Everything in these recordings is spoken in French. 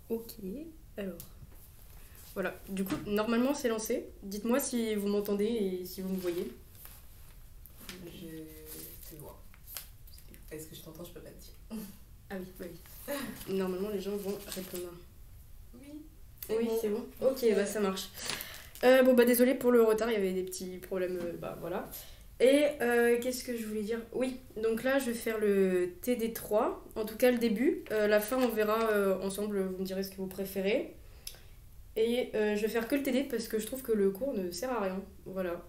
Ok, alors. Voilà, du coup, normalement c'est lancé. Dites-moi si vous m'entendez et si vous me voyez. Je te vois. Est-ce que je t'entends? Je peux pas te dire. Ah oui, bah oui. Normalement les gens vont répondre. Oui. Oui, c'est bon. Ok, bah ça marche. Bon bah désolé pour le retard, il y avait des petits problèmes, bah voilà. Et qu'est-ce que je voulais dire? Oui, donc là je vais faire le TD3, en tout cas le début. La fin on verra ensemble, vous me direz ce que vous préférez. Et je vais faire que le TD parce que je trouve que le cours ne sert à rien. Voilà.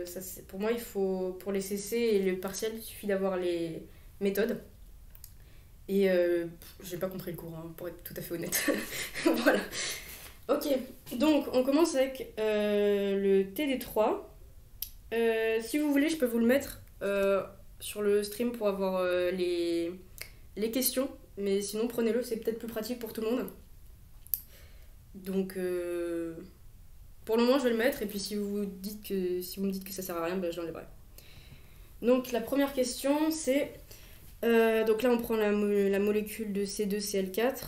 Ça, pour moi, il faut, pour les CC et le partiel, il suffit d'avoir les méthodes. Et j'ai pas compris le cours, hein, pour être tout à fait honnête. Voilà. Ok, donc on commence avec le TD3. Si vous voulez, je peux vous le mettre sur le stream pour avoir les questions. Mais sinon, prenez-le, c'est peut-être plus pratique pour tout le monde. Donc, pour le moment, je vais le mettre. Et puis, si vous me dites que ça sert à rien, ben, je l'enlèverai. Donc, la première question, c'est... donc là, on prend la molécule de C2Cl4.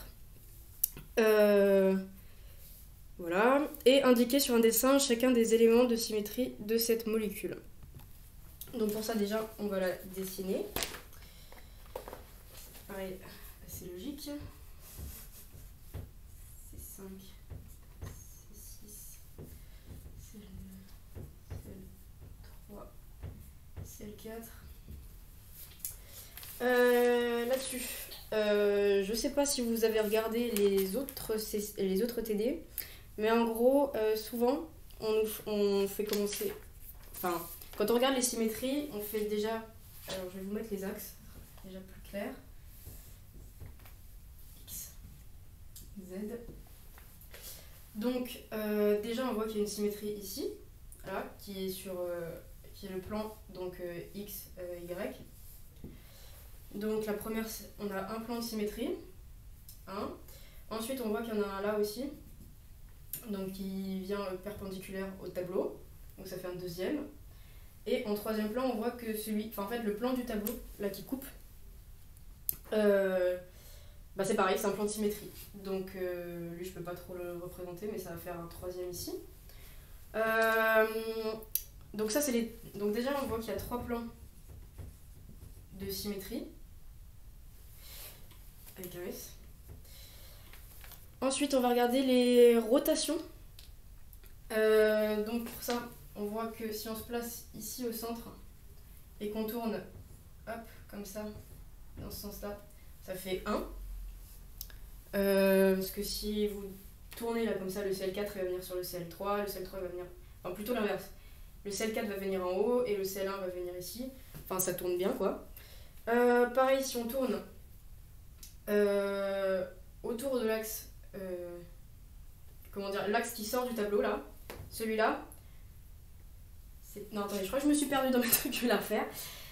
Voilà. Et indiquer sur un dessin chacun des éléments de symétrie de cette molécule. Donc, pour ça, déjà, on va la dessiner. Pareil, c'est logique. C'est 5. CL4. Là-dessus, je sais pas si vous avez regardé les autres TD, mais en gros, souvent, on fait commencer. Enfin, quand on regarde les symétries, on fait déjà. Alors, je vais vous mettre les axes, déjà plus clair. X, Z. Donc, déjà, on voit qu'il y a une symétrie ici, là, qui est le plan, donc X, Y. Donc la première, on a un plan de symétrie, un. Ensuite, on voit qu'il y en a un là aussi, donc qui vient perpendiculaire au tableau, donc ça fait un deuxième. Et en troisième plan, on voit que en fait, le plan du tableau, là qui coupe, bah c'est pareil, c'est un plan de symétrie. Donc lui, je peux pas trop le représenter, mais ça va faire un troisième ici. Donc ça, donc déjà, on voit qu'il y a 3 plans de symétrie avec un S. Ensuite, on va regarder les rotations. Donc pour ça, on voit que si on se place ici au centre et qu'on tourne, hop, comme ça, dans ce sens-là, ça fait 1. Parce que si vous tournez là comme ça, le CL4 va venir sur le CL3, le CL3 va venir... Enfin, plutôt l'inverse. Le CL4 va venir en haut et le CL1 va venir ici. Enfin, ça tourne bien, quoi. Pareil, si on tourne autour de l'axe... comment dire, l'axe qui sort du tableau, là, celui-là... Non, attendez, je crois que je me suis perdue dans mes trucs, je vais la refaire.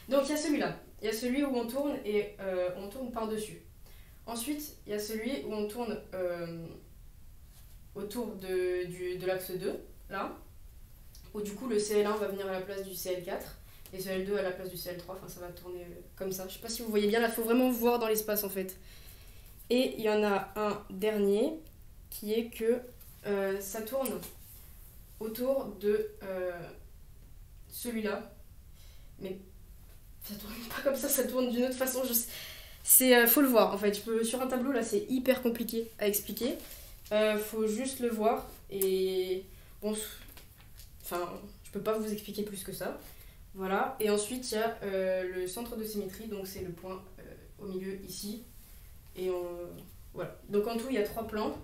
Donc, il y a celui-là. Il y a celui où on tourne et on tourne par-dessus. Ensuite, il y a celui où on tourne autour de l'axe 2, là, où du coup le CL1 va venir à la place du CL4 et CL2 à la place du CL3, enfin ça va tourner comme ça. Je sais pas si vous voyez bien, là, il faut vraiment voir dans l'espace en fait. Et il y en a un dernier qui est que ça tourne autour de celui-là, mais ça tourne pas comme ça tourne d'une autre façon. Faut le voir en fait. Sur un tableau là, c'est hyper compliqué à expliquer. Faut juste le voir et bon, enfin, je peux pas vous expliquer plus que ça. Voilà. Et ensuite, il y a le centre de symétrie, donc c'est le point au milieu ici. Et voilà. Donc en tout, il y a 3 plans,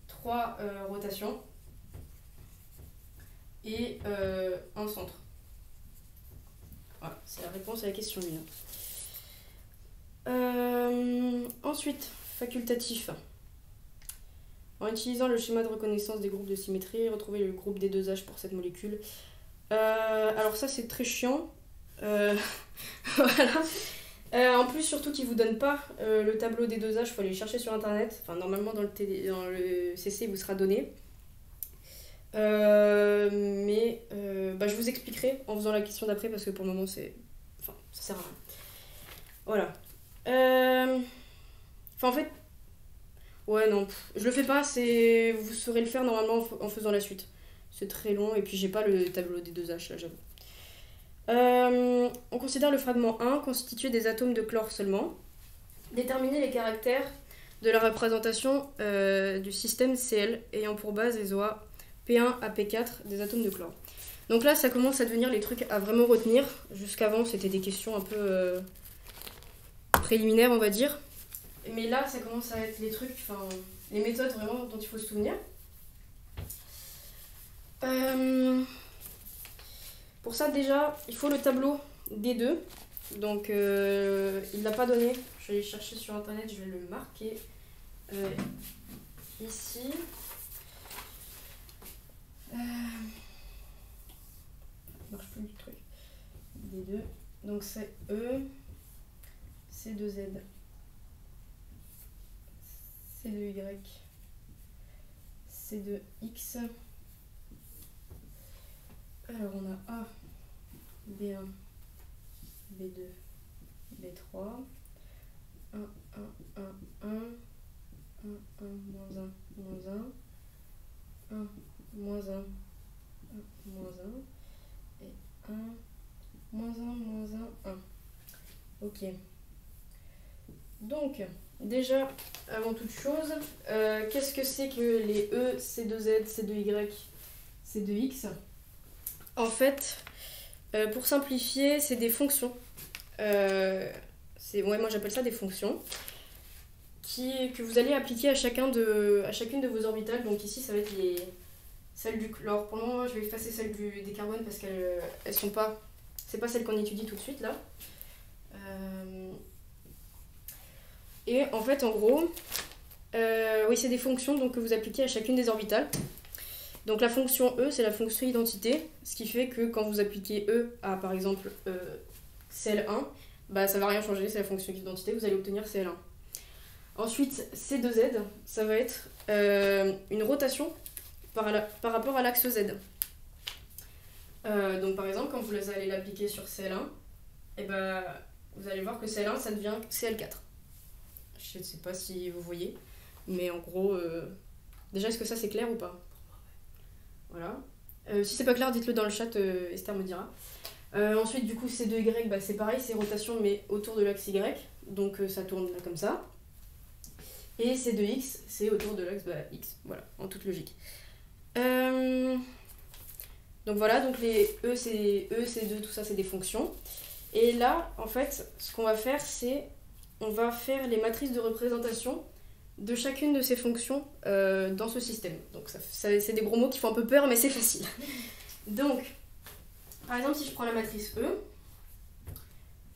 3 rotations et un centre. Voilà, c'est la réponse à la question 1. Ensuite, facultatif. En utilisant le schéma de reconnaissance des groupes de symétrie, retrouvez le groupe des 2H pour cette molécule. Alors ça, c'est très chiant. Voilà. En plus, surtout qu'ils ne vous donnent pas le tableau des 2H, il faut aller le chercher sur internet. Enfin, normalement, dans le CC, il vous sera donné. Mais je vous expliquerai en faisant la question d'après parce que pour le moment, ça sert à rien. Voilà. En fait, Ouais, non, je le fais pas, c'est... Vous saurez le faire normalement en faisant la suite. C'est très long, et puis j'ai pas le tableau des 2H, là, j'avoue. On considère le fragment 1 constitué des atomes de chlore seulement. Déterminer les caractères de la représentation du système Cl ayant pour base les OA P1 à P4 des atomes de chlore. Donc là, ça commence à devenir les trucs à vraiment retenir. Jusqu'avant, c'était des questions un peu préliminaires, on va dire. Mais là, ça commence à être les trucs, enfin, les méthodes vraiment dont il faut se souvenir. Pour ça, déjà, il faut le tableau des deux. Donc, il l'a pas donné. Je vais aller chercher sur internet, je vais le marquer ici. Marche plus du truc. Des deux. Donc, c'est E, C2Z, C2Y, C2X. Alors, on a A, B1, B2, B3, 1, 1, 1, 1, 1, 1, moins 1, moins 1, 1, moins 1, 1, moins 1, et 1, moins 1, moins 1, 1. Ok. Donc, déjà, avant toute chose, qu'est-ce que c'est que les E, C2Z, C2Y, C2X? En fait, pour simplifier, c'est des fonctions. Moi j'appelle ça des fonctions que vous allez appliquer à chacune de vos orbitales. Donc ici, ça va être celles du chlore. Pour le moment, je vais effacer celles des carbones parce qu'elles sont pas... C'est pas celles qu'on étudie tout de suite, là. Et en fait, en gros, oui, c'est des fonctions donc, que vous appliquez à chacune des orbitales. Donc la fonction E, c'est la fonction identité, ce qui fait que quand vous appliquez E à, par exemple, CL1, bah, ça va rien changer, c'est la fonction d'identité, vous allez obtenir CL1. Ensuite, C2Z, ça va être une rotation par rapport à l'axe Z. Donc par exemple, quand vous allez l'appliquer sur CL1, et ben, vous allez voir que CL1, ça devient CL4. Je ne sais pas si vous voyez, mais en gros, déjà, est-ce que ça c'est clair ou pas? Voilà. Si c'est pas clair, dites-le dans le chat, Esther me dira. Ensuite, du coup, C2Y, bah, c'est pareil, c'est rotation, mais autour de l'axe Y. Donc, ça tourne là, comme ça. Et C2X, c'est autour de l'axe X. Voilà, en toute logique. Donc voilà, donc les E, C2, tout ça, c'est des fonctions. Et là, en fait, ce qu'on va faire, c'est... On va faire les matrices de représentation de chacune de ces fonctions dans ce système. Donc c'est des gros mots qui font un peu peur, mais c'est facile. Donc, par exemple, si je prends la matrice E,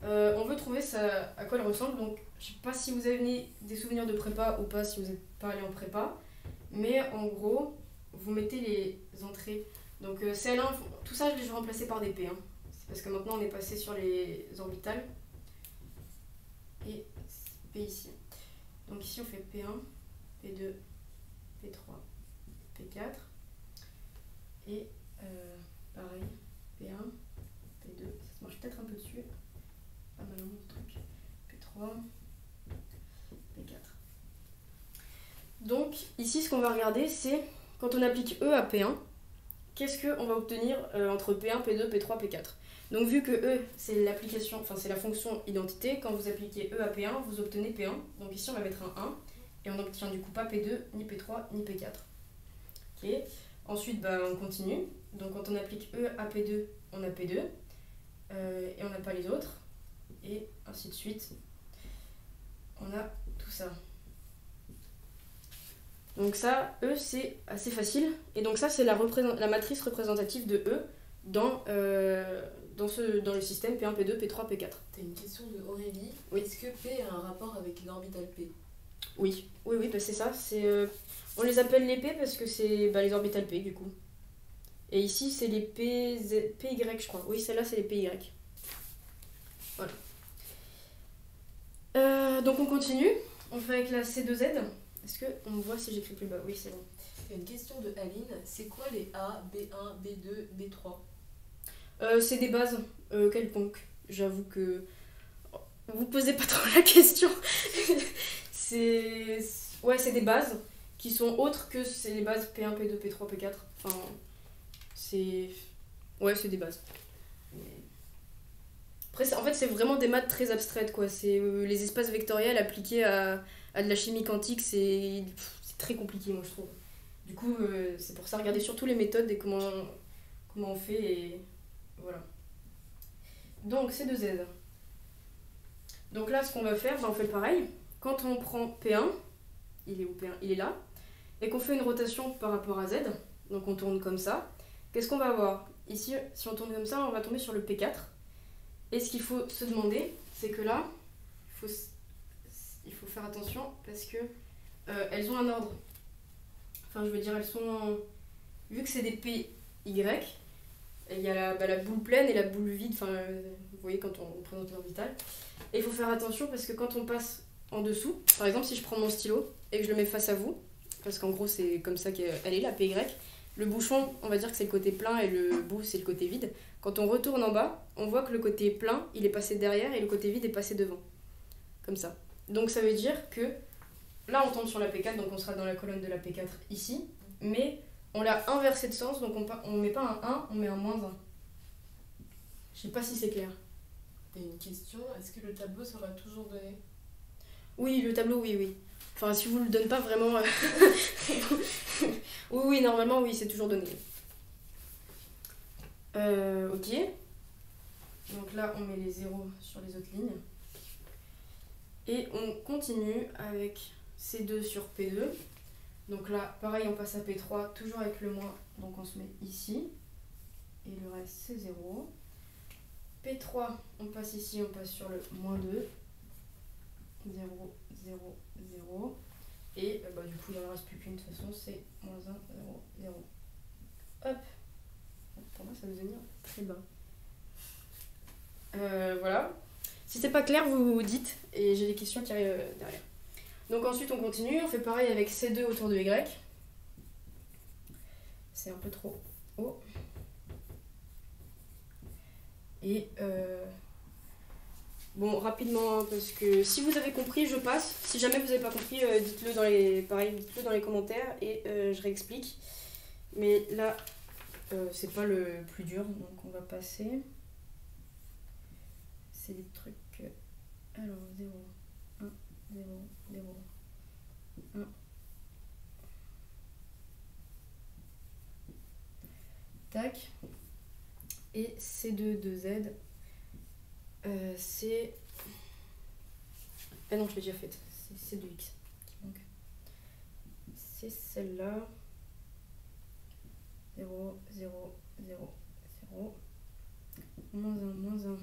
on veut trouver à quoi elle ressemble. Donc, je ne sais pas si vous avez des souvenirs de prépa ou pas, si vous n'êtes pas allé en prépa, mais en gros, vous mettez les entrées. Donc, CL1, tout ça, je vais remplacer par des P. Hein. C'est parce que maintenant, on est passé sur les orbitales. Et P ici. Donc ici on fait P1, P2, P3, P4 et pareil P1, P2, ça se marche peut-être un peu dessus, pas mal mon truc, P3, P4. Donc ici ce qu'on va regarder c'est quand on applique E à P1, qu'est-ce qu'on va obtenir entre P1, P2, P3, P4. Donc vu que E c'est l'application, enfin c'est la fonction identité, quand vous appliquez E à P1, vous obtenez P1. Donc ici on va mettre un 1 et on n'obtient du coup pas P2, ni P3, ni P4. Ok. Ensuite bah, on continue. Donc quand on applique E à P2, on a P2 et on n'a pas les autres. Et ainsi de suite. On a tout ça. Donc ça, E c'est assez facile. Et donc ça c'est la matrice représentative de E dans le système P1, P2, P3, P4. T'as une question de Aurélie. Oui. Est-ce que P a un rapport avec l'orbital P? Oui, bah c'est ça. On les appelle les P parce que c'est les orbitales P du coup. Et ici c'est les PY je crois. Oui, celle-là c'est les PY. Voilà. Donc on continue. On fait avec la C2Z. Est-ce qu'on voit si j'écris plus bas? Oui, c'est bon. Il y a une question de Aline. C'est quoi les A, B1, B2, B3? C'est des bases quelconques. J'avoue que vous posez pas trop la question. Ouais, c'est des bases qui sont autres que c'est les bases P1, P2, P3, P4. Enfin, c'est... Ouais, c'est des bases. Après, en fait, c'est vraiment des maths très abstraites, quoi. C'est les espaces vectoriels appliqués à de la chimie quantique, c'est très compliqué, moi, je trouve. Du coup, c'est pour ça, regardez surtout les méthodes et comment on fait, et voilà. Donc, c'est 2Z. Donc là, ce qu'on va faire, on fait pareil. Quand on prend P1, il est où P1 ? Il est là. Et qu'on fait une rotation par rapport à Z, donc on tourne comme ça, qu'est-ce qu'on va avoir ? Ici, si on tourne comme ça, on va tomber sur le P4. Et ce qu'il faut se demander, c'est que là, il faut faire attention parce que elles ont un ordre. Enfin, je veux dire, elles sont... Vu que c'est des PY, il y a la boule pleine et la boule vide, enfin, vous voyez quand on représente l'orbital. Et il faut faire attention parce que quand on passe en dessous, par exemple, si je prends mon stylo et que je le mets face à vous, parce qu'en gros, c'est comme ça qu'elle est, la PY, le bouchon, on va dire que c'est le côté plein et le bout, c'est le côté vide. Quand on retourne en bas, on voit que le côté plein, il est passé derrière et le côté vide est passé devant. Comme ça. Donc ça veut dire que là, on tombe sur la P4, donc on sera dans la colonne de la P4 ici, mais on l'a inversé de sens, donc on met pas un 1, on met un moins 1. Je sais pas si c'est clair. Et une question, est-ce que le tableau sera toujours donné ? Oui, le tableau, oui. Enfin, si vous le donnez pas vraiment... oui, normalement, oui, c'est toujours donné. Ok. Donc là, on met les zéros sur les autres lignes. Et on continue avec C2 sur P2. Donc là, pareil, on passe à P3, toujours avec le moins. Donc on se met ici. Et le reste, c'est 0. P3, on passe ici, on passe sur le moins 2. 0, 0, 0. Et du coup, il n'en reste plus qu'une. De toute façon, c'est moins 1, 0, 0. Hop. Pour moi, ça veut venir très bas. Voilà. Si c'est pas clair, vous dites. Et j'ai des questions qui arrivent derrière. Donc ensuite, on continue. On fait pareil avec C2 autour de Y. C'est un peu trop haut. Et... Bon, rapidement, parce que si vous avez compris, je passe. Si jamais vous n'avez pas compris, dites-le dans les commentaires et je réexplique. Mais là, c'est pas le plus dur, donc on va passer. C'est des trucs... alors, 0, 1, 0, 0, 1. Tac. Et C2 de Z. C'est... Ah non, je l'ai déjà faite. C'est C2X qui manque. C'est celle-là. 0, 0, 0, 0. Moins 1, moins 1.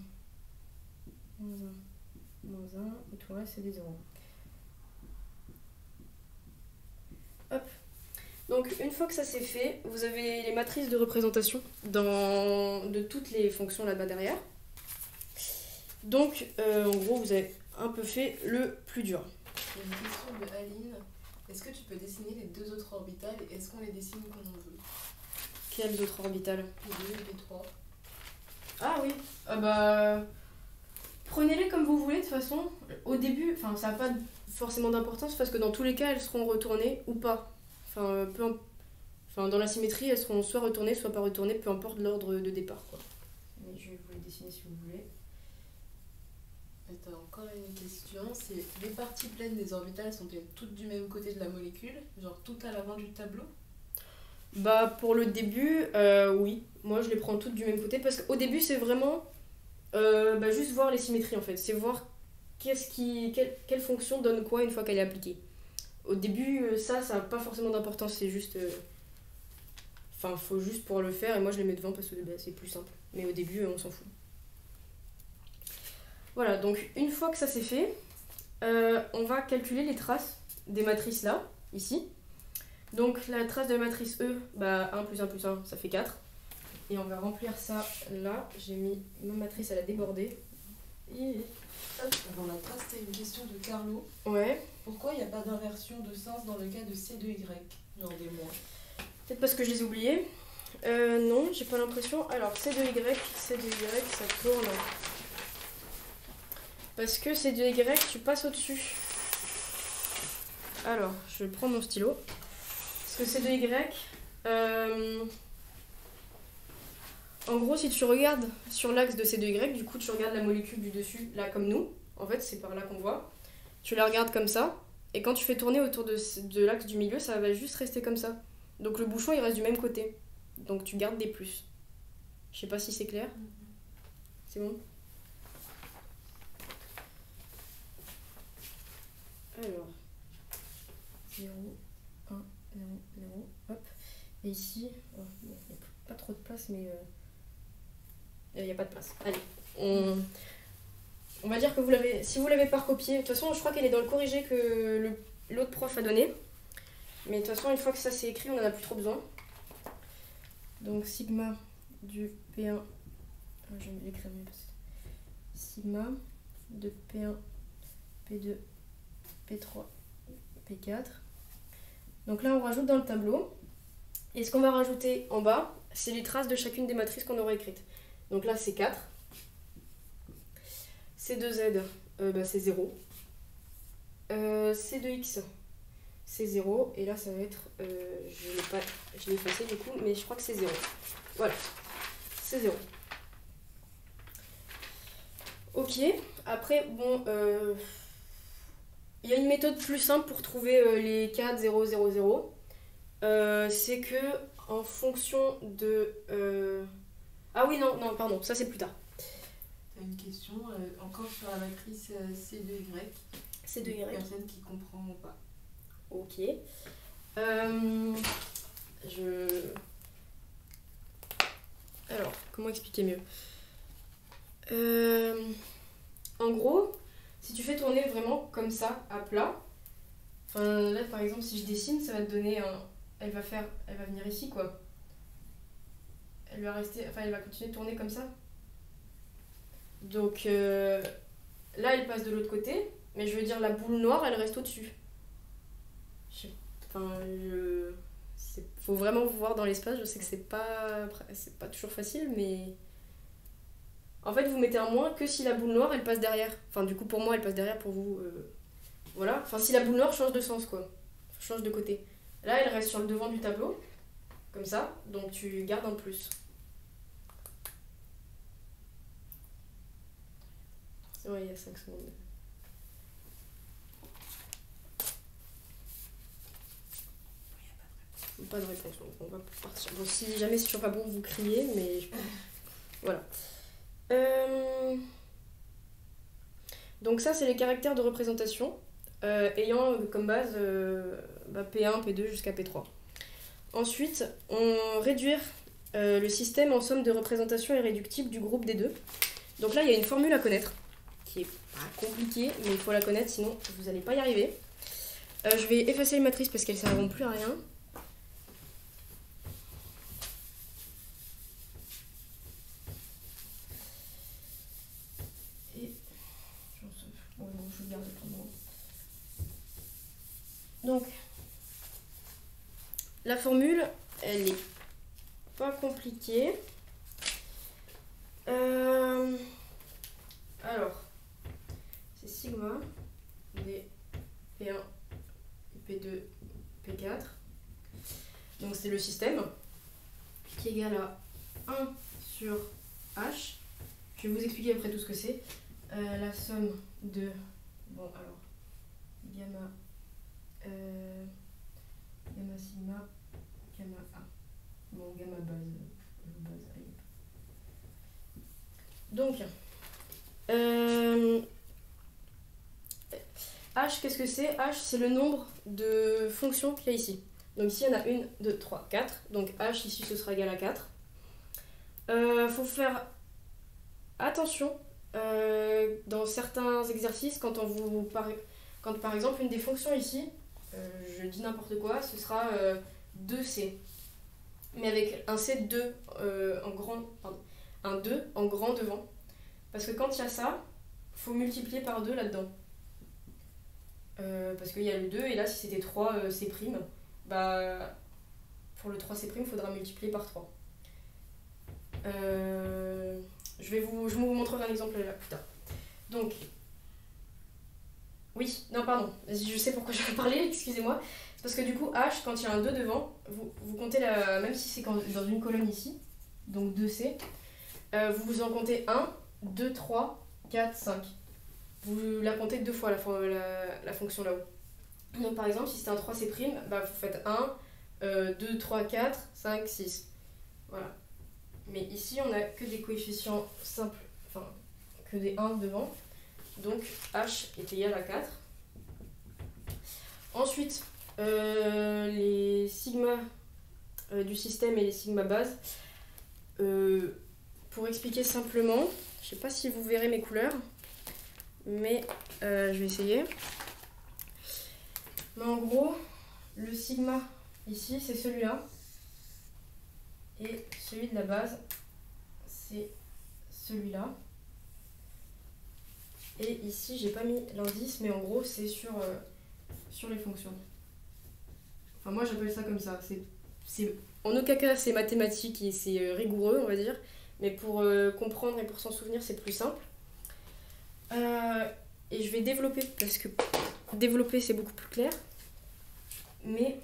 Moins 1, moins 1. Et tout le reste, c'est des 0. Hop. Donc, une fois que ça c'est fait, vous avez les matrices de représentation de toutes les fonctions là-bas derrière. Donc, en gros, vous avez un peu fait le plus dur. Il y a une question de Aline. Est-ce que tu peux dessiner les deux autres orbitales et est-ce qu'on les dessine comme on veut ? Quelles autres orbitales ? P2 et P3. Ah oui. Ah bah... Prenez-les comme vous voulez, de toute façon. Au début, ça n'a pas forcément d'importance parce que dans tous les cas, elles seront retournées ou pas. Dans la symétrie, elles seront soit retournées, soit pas retournées, peu importe l'ordre de départ, quoi. Mais je vais vous les dessiner si vous voulez. Attends, encore une question, c'est les parties pleines des orbitales sont-elles toutes du même côté de la molécule, genre tout à l'avant du tableau ? Bah pour le début, oui. Moi je les prends toutes du même côté parce qu'au début c'est vraiment juste voir les symétries en fait. C'est voir quelle fonction donne quoi une fois qu'elle est appliquée. Au début ça n'a pas forcément d'importance, c'est juste... faut juste pouvoir le faire et moi je les mets devant parce que c'est plus simple. Mais au début on s'en fout. Voilà, donc une fois que ça c'est fait, on va calculer les traces des matrices là, ici. Donc la trace de la matrice E, 1 plus 1 plus 1, ça fait 4. Et on va remplir ça là. J'ai mis ma matrice, elle a débordé. Avant la trace, t'as une question de Carlo. Ouais. Pourquoi il n'y a pas d'inversion de sens dans le cas de C2Y, genre des moins ? Peut-être parce que je les ai oubliés. Non, j'ai pas l'impression. Alors C2Y, ça tourne. Parce que C2Y, tu passes au-dessus. Alors, je prends mon stylo. Parce que C2Y... En gros, si tu regardes sur l'axe de C2Y, du coup, tu regardes la molécule du dessus, là, comme nous. En fait, c'est par là qu'on voit. Tu la regardes comme ça. Et quand tu fais tourner autour de l'axe du milieu, ça va juste rester comme ça. Donc le bouchon, il reste du même côté. Donc tu gardes des plus. Je sais pas si c'est clair. C'est bon? Alors, 0, 1, 0, 0, hop. Et ici, oh, bon, il n'y a pas trop de place, mais il n'y a pas de place. Allez, on va dire que vous l'avez, si vous l'avez pas recopié, de toute façon, je crois qu'elle est dans le corrigé que l'autre prof a donné. Mais de toute façon, une fois que ça c'est écrit, on n'en a plus trop besoin. Donc, sigma du P1, je vais l'écrire mieux parce que sigma de P1, P2, P3, P4. Donc là, on rajoute dans le tableau. Et ce qu'on va rajouter en bas, c'est les traces de chacune des matrices qu'on aura écrites. Donc là, c'est 4. C2Z, c'est 0. C2X, c'est 0. Et là, ça va être... je l'ai effacé du coup, mais je crois que c'est 0. Voilà, c'est 0. Ok, après, bon... il y a une méthode plus simple pour trouver les 4, 0, 0, 0. C'est que en fonction de... Ah oui, non, pardon, ça c'est plus tard. T'as une question encore sur la matrice C2Y. C2Y. Personne qui comprend pas. Ok. Alors, comment expliquer mieux? En gros, si tu fais tourner vraiment comme ça, à plat, là par exemple, si je dessine, ça va te donner un... Elle va venir ici quoi. Elle va rester, elle va continuer de tourner comme ça. Donc là, elle passe de l'autre côté, mais je veux dire la boule noire, elle reste au-dessus. Faut vraiment vous voir dans l'espace. Je sais que c'est pas toujours facile, mais en fait, vous mettez un moins que si la boule noire, elle passe derrière. Enfin, du coup, pour moi, elle passe derrière. Pour vous, voilà. Enfin, si la boule noire change de sens, quoi, change de côté. Là, elle reste sur le devant du tableau, comme ça, donc tu gardes un plus. C'est vrai, il y a 5 secondes. Pas de réponse, donc on va partir. Bon, si jamais c'est toujours pas bon, vous criez, mais voilà. Donc ça, c'est les caractères de représentation, ayant comme base P1, P2 jusqu'à P3. Ensuite, on réduire le système en somme de représentation irréductible du groupe des deux. Donc là, il y a une formule à connaître, qui est pas compliquée, mais il faut la connaître, sinon vous n'allez pas y arriver. Je vais effacer les matrices parce qu'elles ne serviront plus à rien. Donc, la formule, elle est pas compliquée. Alors, c'est sigma des P1, P2, P4. Donc c'est le système qui est égal à 1 sur H. Je vais vous expliquer après tout ce que c'est. La somme de... Bon alors, gamma sigma, gamma A. Bon, gamma base A. Donc, H, qu'est-ce que c'est? H, c'est le nombre de fonctions qu'il y a ici. Donc ici, il y en a 1, 2, 3, 4. Donc H, ici, ce sera égal à 4. Faut faire attention dans certains exercices quand par exemple, une des fonctions ici, je dis n'importe quoi, ce sera 2C. Mais avec un C2 un 2 en grand devant. Parce que quand il y a ça, il faut multiplier par 2 là-dedans. Parce qu'il y a le 2, et là, si c'était 3 C', pour le 3 C', il faudra multiplier par 3. Je vous montrerai un exemple là plus tard. Donc, Oui, non, pardon. Je sais pourquoi je vais parler, excusez-moi. C'est parce que du coup, H, quand il y a un 2 devant, vous comptez, même si c'est dans une colonne ici, donc 2C, vous en comptez 1, 2, 3, 4, 5. Vous la comptez deux fois, la fonction là-haut. Donc par exemple, si c'est un 3C', bah, vous faites 1, 2, 3, 4, 5, 6. Voilà. Mais ici, on n'a que des coefficients simples, enfin, que des 1 devant. Donc H est égal à 4. Ensuite, les sigma du système et les sigma base. Pour expliquer simplement, je ne sais pas si vous verrez mes couleurs, mais je vais essayer. Mais en gros, le sigma ici, c'est celui-là. Et celui de la base, c'est celui-là. Et ici, j'ai pas mis l'indice, mais en gros, c'est sur les fonctions. Enfin, moi, j'appelle ça comme ça. En aucun cas, c'est mathématique et c'est rigoureux, on va dire. Mais pour comprendre et pour s'en souvenir, c'est plus simple. Et je vais développer, parce que développer, c'est beaucoup plus clair. Mais,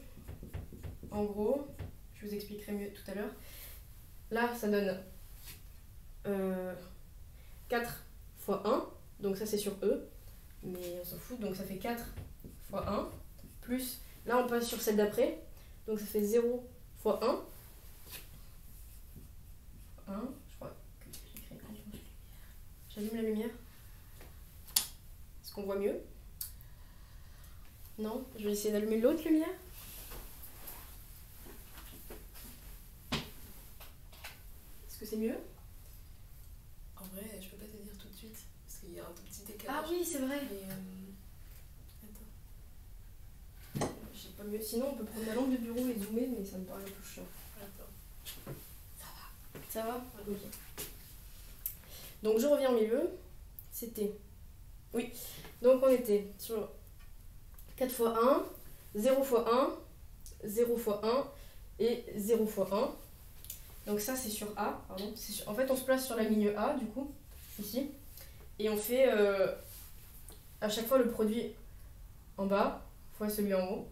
en gros, je vous expliquerai mieux tout à l'heure. Là, ça donne 4 fois 1. Donc ça, c'est sur E. Mais on s'en fout. Donc ça fait 4 fois 1. Plus, là, on passe sur celle d'après. Donc ça fait 0 fois 1. 1. Je crois que j'écris. J'allume la lumière. Est-ce qu'on voit mieux? Non? Je vais essayer d'allumer l'autre lumière. Est-ce que c'est mieux? En vrai, je peux pas te dire tout de suite, parce qu'il y a un tout petit décalage. Ah oui, c'est vrai. Mais, attends. J'ai pas mieux. Sinon, on peut prendre la lampe de bureau et zoomer, mais ça me paraît plus chiant. Attends. Ça va? Ok. Donc je reviens au milieu. C'était... Oui. Donc on était sur 4 fois 1, 0 fois 1, 0 fois 1 et 0 fois 1. Donc ça c'est sur A, pardon. En fait on se place sur la ligne A du coup, ici. Et on fait à chaque fois le produit en bas fois celui en haut.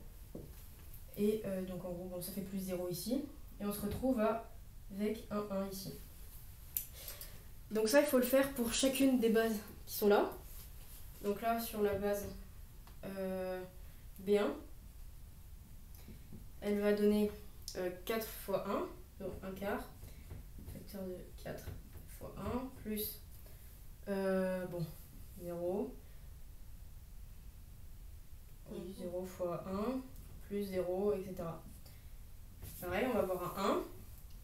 Et donc en gros bon, ça fait plus 0 ici. Et on se retrouve avec un 1 ici. Donc ça il faut le faire pour chacune des bases qui sont là. Donc là sur la base B1, elle va donner 4 fois 1, donc 1 quart, facteur de 4 fois 1, plus 0, oui, 0 fois 1, plus 0, etc. Pareil, on va avoir un 1,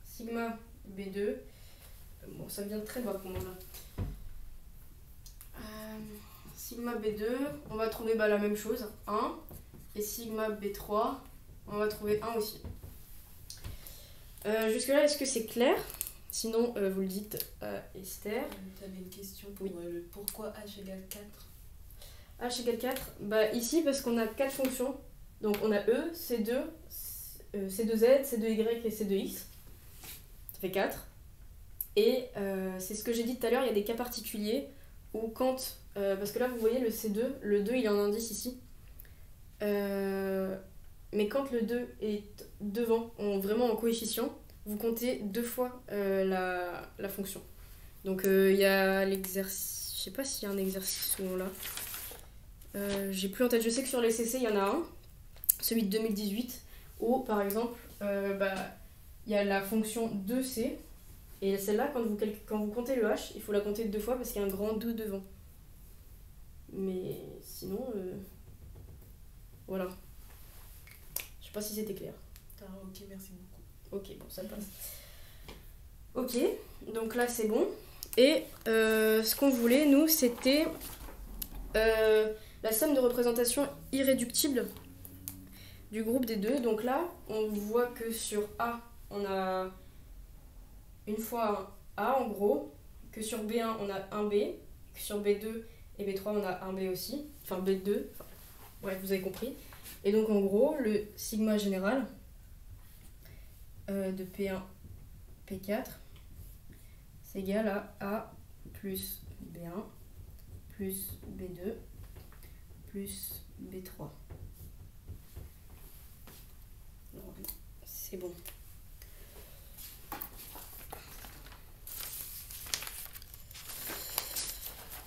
sigma B2, bon ça vient très bas pour moi là. Sigma B2, on va trouver la même chose, 1, et sigma B3, on va trouver 1 aussi. Jusque là, est-ce que c'est clair? Sinon, vous le dites à Esther. Tu avais une question pour le pourquoi H égale 4? H égale 4, ici parce qu'on a 4 fonctions. Donc on a E, C2, C2Z, C2Y et C2X. Ça fait 4. Et c'est ce que j'ai dit tout à l'heure, il y a des cas particuliers où quand... parce que là, vous voyez le C2, le 2 il est en indice ici. Mais quand le 2 est devant, vraiment en coefficient, vous comptez 2 fois la fonction. Donc il y a l'exercice... Je sais pas s'il y a un exercice ou là. J'ai plus en tête. Je sais que sur les CC, il y en a un. Celui de 2018. Où, par exemple, il y a la fonction 2C. Et celle-là, quand vous comptez le H, il faut la compter 2 fois parce qu'il y a un grand 2 devant. Mais sinon... Voilà. Je sais pas si c'était clair. Ok, merci beaucoup. Ok, bon, ça passe. Ok, donc là c'est bon. Et ce qu'on voulait, nous, c'était la somme de représentation irréductible du groupe des deux. Donc là, on voit que sur A, on a une fois un A en gros, que sur B1, on a un B, que sur B2 et B3, on a un B aussi. Enfin, B2, bref, vous avez compris. Et donc en gros, le sigma général de P1, P4, c'est égal à A plus B1 plus B2 plus B3. C'est bon.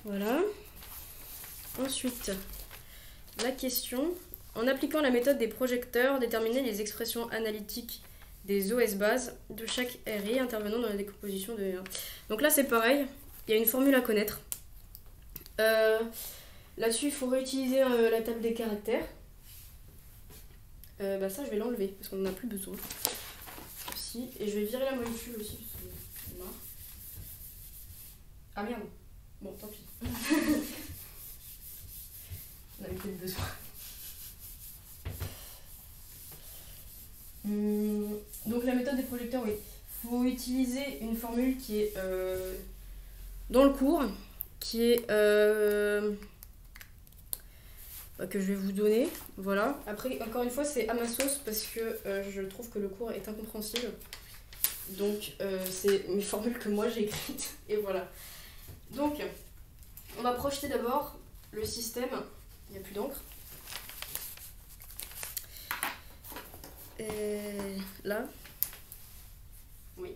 Voilà. Ensuite, la question. En appliquant la méthode des projecteurs, déterminer les expressions analytiques des OS bases de chaque RI intervenant dans la décomposition de... Donc là, c'est pareil. Il y a une formule à connaître. Là-dessus, il faut réutiliser la table des caractères. Ça, je vais l'enlever parce qu'on n'en a plus besoin. Aussi. Et je vais virer la molécule aussi. Parce que j'en ai marre. Ah merde. Bon, tant pis. On avait peut-être besoin. Donc la méthode des projecteurs, oui. Il faut utiliser une formule qui est dans le cours, qui est que je vais vous donner. Voilà. Après, encore une fois, c'est à ma sauce parce que je trouve que le cours est incompréhensible. Donc c'est une formule que moi j'ai écrite. Et voilà. Donc, on va projeter d'abord le système. Il n'y a plus d'encre. Et là, oui.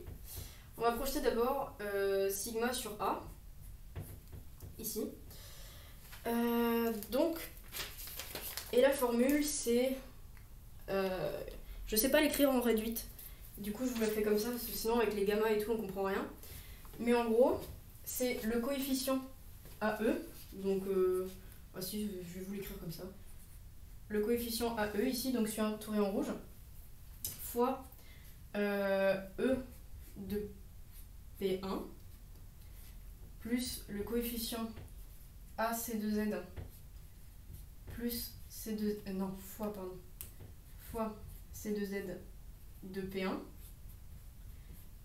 On va projeter d'abord sigma sur A, ici. Donc, et la formule, c'est... je sais pas l'écrire en réduite. Du coup, je vous la fais comme ça, parce que sinon, avec les gamma et tout, on comprend rien. Mais en gros, c'est le coefficient AE. Donc, si, je vais vous l'écrire comme ça. Le coefficient AE, ici, donc sur un touré en rouge, fois E de P1 plus le coefficient AC2Z plus C2 fois C2Z de P1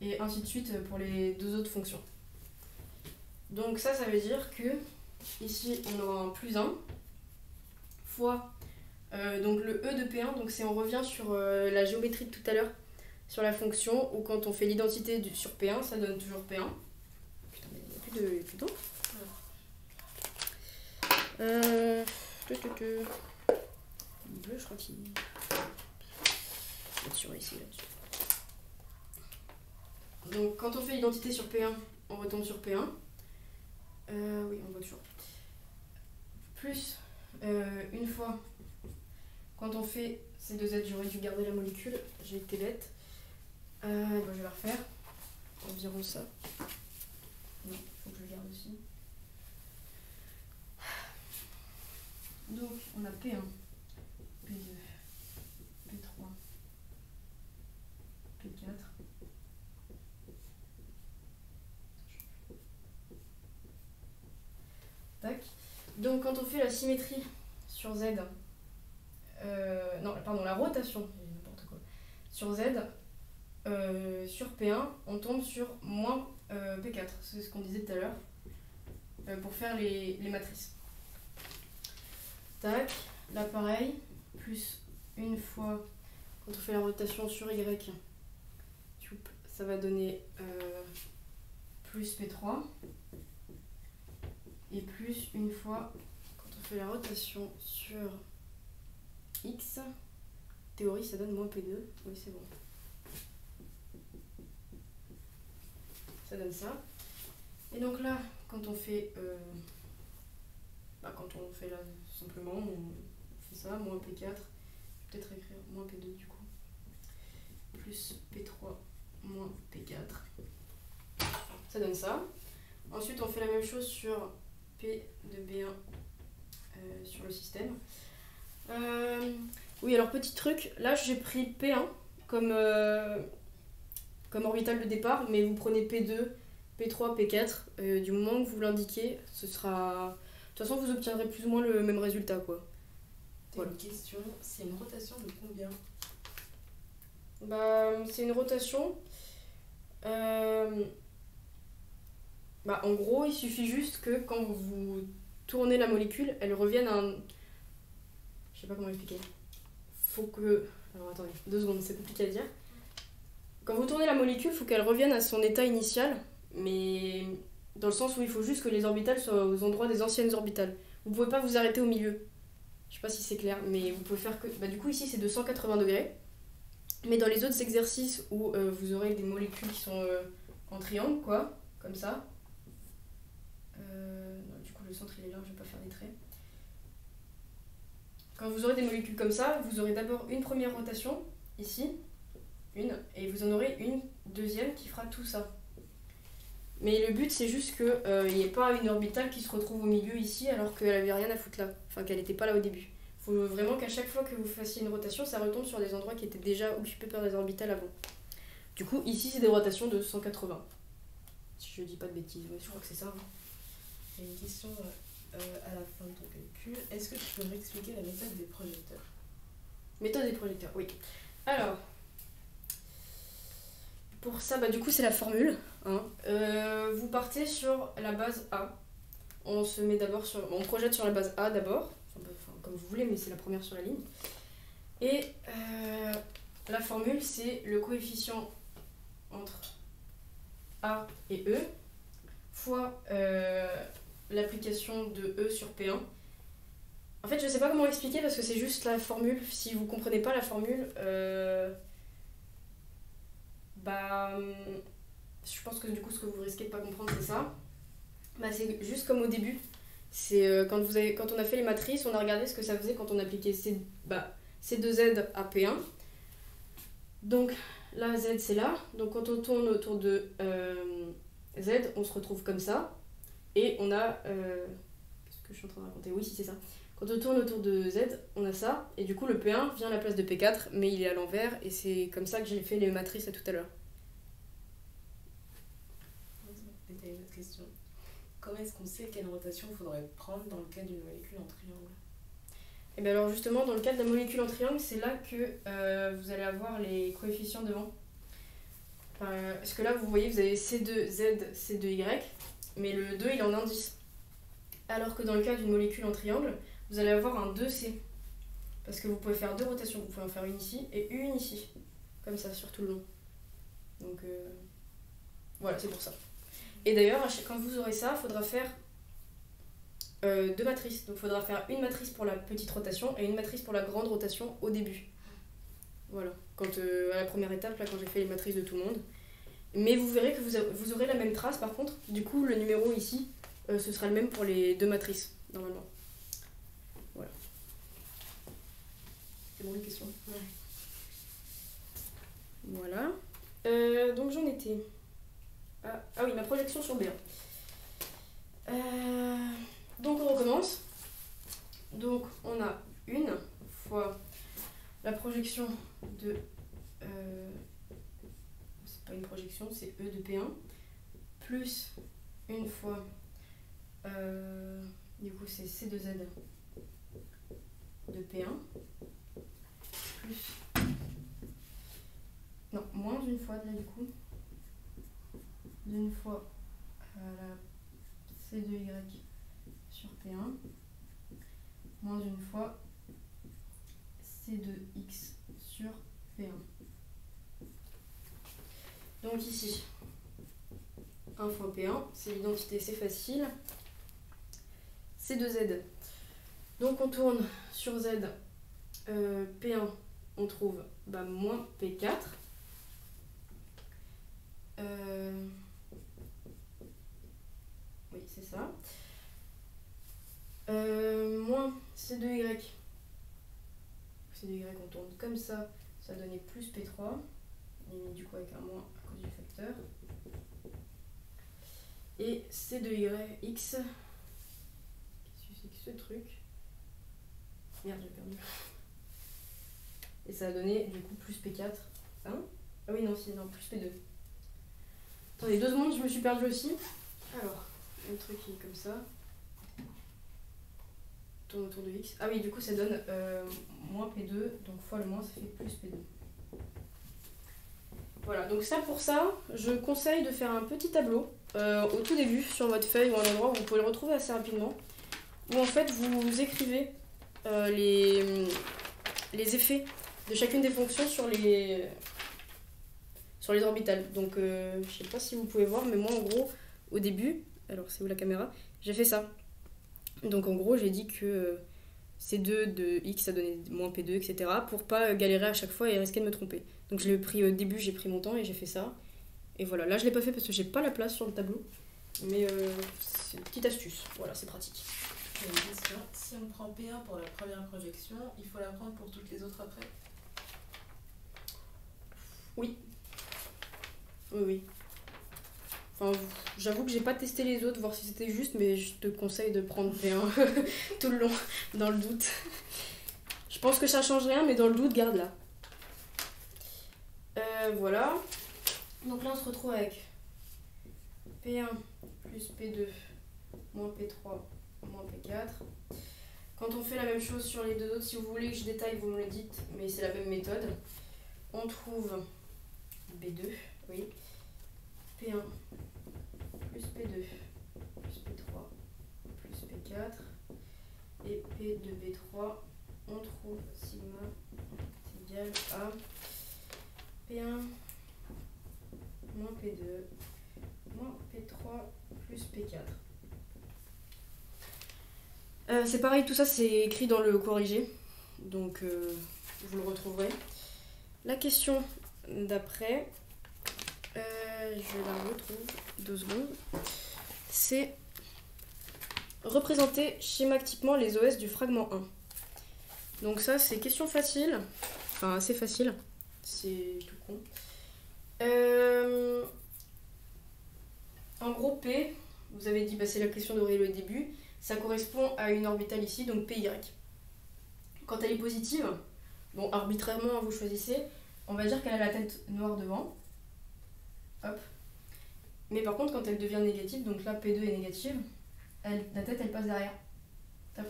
et ainsi de suite pour les deux autres fonctions. Donc ça veut dire que ici on aura un plus 1 fois donc le E de P1, donc on revient sur la géométrie de tout à l'heure, sur la fonction, où quand on fait l'identité sur P1, ça donne toujours P1. Putain, mais il n'y a plus d'encre. Le bleu, je crois qu'il... Sur ici, là-dessus. Donc quand on fait l'identité sur P1, on retombe sur P1. Oui, on voit toujours. Plus une fois... Quand on fait ces deux Z, j'aurais dû garder la molécule, j'ai été bête. Je vais la refaire. Environ ça. Non, il faut que je le garde aussi. Donc, on a P1, P2, P3, P4. Tac. Donc, quand on fait la symétrie sur Z, la rotation, n'importe quoi. Sur Z, sur P1, on tombe sur moins P4, c'est ce qu'on disait tout à l'heure, pour faire les matrices. Tac, là pareil, plus une fois, quand on fait la rotation sur Y, ça va donner plus P3, et plus une fois, quand on fait la rotation sur X, théorie ça donne moins P2, oui c'est bon. Ça donne ça. Et donc là, quand on fait là, simplement, on fait ça, moins P4, je vais peut-être écrire moins P2 du coup, plus P3, moins P4. Ça donne ça. Ensuite, on fait la même chose sur P de B1 sur le système. Oui, alors petit truc, là j'ai pris P1 comme orbital de départ, mais vous prenez P2, P3, P4, du moment que vous l'indiquez, ce sera... De toute façon, vous obtiendrez plus ou moins le même résultat, quoi. Voilà. Une question, c'est une rotation de combien ? C'est une rotation... en gros, il suffit juste que quand vous tournez la molécule, elle revienne à un... Je sais pas comment expliquer. Faut que... Alors attendez, 2 secondes, c'est compliqué à dire. Quand vous tournez la molécule, il faut qu'elle revienne à son état initial, mais dans le sens où il faut juste que les orbitales soient aux endroits des anciennes orbitales. Vous pouvez pas vous arrêter au milieu. Je sais pas si c'est clair, mais vous pouvez faire que... Bah, du coup, ici, c'est de 180 degrés. Mais dans les autres exercices où vous aurez des molécules qui sont en triangle, quoi, comme ça. Non, du coup, le centre, il est là, je vais pas faire des traits. Quand vous aurez des molécules comme ça, vous aurez d'abord une première rotation, ici, et vous en aurez une deuxième qui fera tout ça. Mais le but, c'est juste qu'il n'y ait pas une orbitale qui se retrouve au milieu ici, alors qu'elle avait rien à foutre là, enfin qu'elle n'était pas là au début. Il faut vraiment qu'à chaque fois que vous fassiez une rotation, ça retombe sur des endroits qui étaient déjà occupés par des orbitales avant. Du coup, ici, c'est des rotations de 180. Si je dis pas de bêtises, ouais, je crois que c'est ça. Hein. J'ai une question à la fin de ton calcul. Est-ce que tu peux m'expliquer la méthode des projecteurs? Méthode des projecteurs, oui. Alors, pour ça, bah, du coup, c'est la formule. Hein. Vous partez sur la base A. On se met d'abord sur... On projette sur la base A d'abord. Enfin, comme vous voulez, mais c'est la première sur la ligne. Et la formule, c'est le coefficient entre A et E fois l'application de E sur P1. En fait, je sais pas comment expliquer parce que c'est juste la formule. Si vous comprenez pas la formule, je pense que du coup, ce que vous risquez de pas comprendre, c'est ça. Bah, c'est juste comme au début. C'est quand on a fait les matrices, on a regardé ce que ça faisait quand on appliquait C2Z à P1. Donc là, Z, c'est là. Donc quand on tourne autour de Z, on se retrouve comme ça. Et on a... qu'est-ce que je suis en train de raconter? Oui, si c'est ça. Quand on tourne autour de Z, on a ça. Et du coup, le P1 vient à la place de P4, mais il est à l'envers. Et c'est comme ça que j'ai fait les matrices à tout à l'heure. T'as une autre question. Comment est-ce qu'on sait quelle rotation il faudrait prendre dans le cas d'une molécule en triangle? Et bien alors justement, dans le cas de la molécule en triangle, c'est là que vous allez avoir les coefficients devant. Parce que là, vous voyez, vous avez C2Z, C2Y, mais le 2, il est en indice. Alors que dans le cas d'une molécule en triangle, vous allez avoir un 2C. Parce que vous pouvez faire deux rotations. Vous pouvez en faire une ici et une ici. Comme ça, sur tout le long. Donc, voilà, c'est pour ça. Et d'ailleurs, quand vous aurez ça, il faudra faire deux matrices. Donc il faudra faire une matrice pour la petite rotation et une matrice pour la grande rotation au début. Voilà, à la première étape, là, quand j'ai fait les matrices de tout le monde. Mais vous verrez que vous aurez la même trace par contre. Du coup, le numéro ici, ce sera le même pour les deux matrices, normalement. Voilà. C'est bon les questions? Ouais. Voilà. Donc j'en étais... Ah oui, ma projection sur B1. Donc on recommence. Donc on a une fois la projection de... c'est pas une projection, c'est E de P1. Plus une fois... du coup c'est C2Z de P1. Plus... Non, moins une fois là du coup. D'une fois la C2Y sur P1, moins une fois C2X sur P1. Donc ici, 1 fois P1, c'est l'identité, c'est facile. C2Z. Donc on tourne sur Z, P1, on trouve moins P4. Oui, c'est ça. Moins C2Y. C2Y, on tourne comme ça, ça donnait plus P3. Et du coup, avec un moins à cause du facteur. Et C2YX. Qu'est-ce que c'est que ce truc? Merde, j'ai perdu. Et ça a donné du coup plus P4. Hein? Ah oui, non, non, plus P2. Attendez, 2 secondes, je me suis perdue aussi. Alors, le truc qui est comme ça. Tourne autour de X. Ah oui, du coup, ça donne moins P2, donc fois le moins, ça fait plus P2. Voilà, donc ça pour ça, je conseille de faire un petit tableau au tout début sur votre feuille ou un endroit où vous pouvez le retrouver assez rapidement. Où en fait, vous écrivez les effets de chacune des fonctions sur les orbitales. Donc, je sais pas si vous pouvez voir, mais moi, en gros, au début, alors c'est où la caméra? J'ai fait ça. Donc, en gros, j'ai dit que C2 de X, ça donnait moins P2, etc. Pour pas galérer à chaque fois et risquer de me tromper. Donc je l'ai pris au début, j'ai pris mon temps et j'ai fait ça. Et voilà, là je l'ai pas fait parce que j'ai pas la place sur le tableau. Mais c'est une petite astuce, voilà, c'est pratique. J'ai une question. Si on prend P1 pour la première projection, il faut la prendre pour toutes les autres après? Oui. Oui, oui. Enfin, j'avoue que j'ai pas testé les autres, voir si c'était juste, mais je te conseille de prendre P1 tout le long, dans le doute. Je pense que ça change rien, mais dans le doute, garde-la. Voilà. Donc là, on se retrouve avec P1 plus P2 moins P3 moins P4. Quand on fait la même chose sur les deux autres, si vous voulez que je détaille, vous me le dites, mais c'est la même méthode. On trouve B2, oui, P1 plus P2 plus P3 plus P4 et P2B3, on trouve sigma est égal à P1 moins P2 moins P3 plus P4. C'est pareil, tout ça c'est écrit dans le corrigé, donc vous le retrouverez. La question d'après, je la retrouve 2 secondes, c'est représenter schématiquement les OS du fragment 1. Donc ça c'est question facile, enfin assez facile, c'est tout con. En gros P, vous avez dit, c'est la question d'Aurélie au début, ça correspond à une orbitale ici, donc PY. Quand elle est positive, bon arbitrairement vous choisissez, on va dire qu'elle a la tête noire devant. Hop. Mais par contre quand elle devient négative, donc là P2 est négative, la tête elle passe derrière. Hop.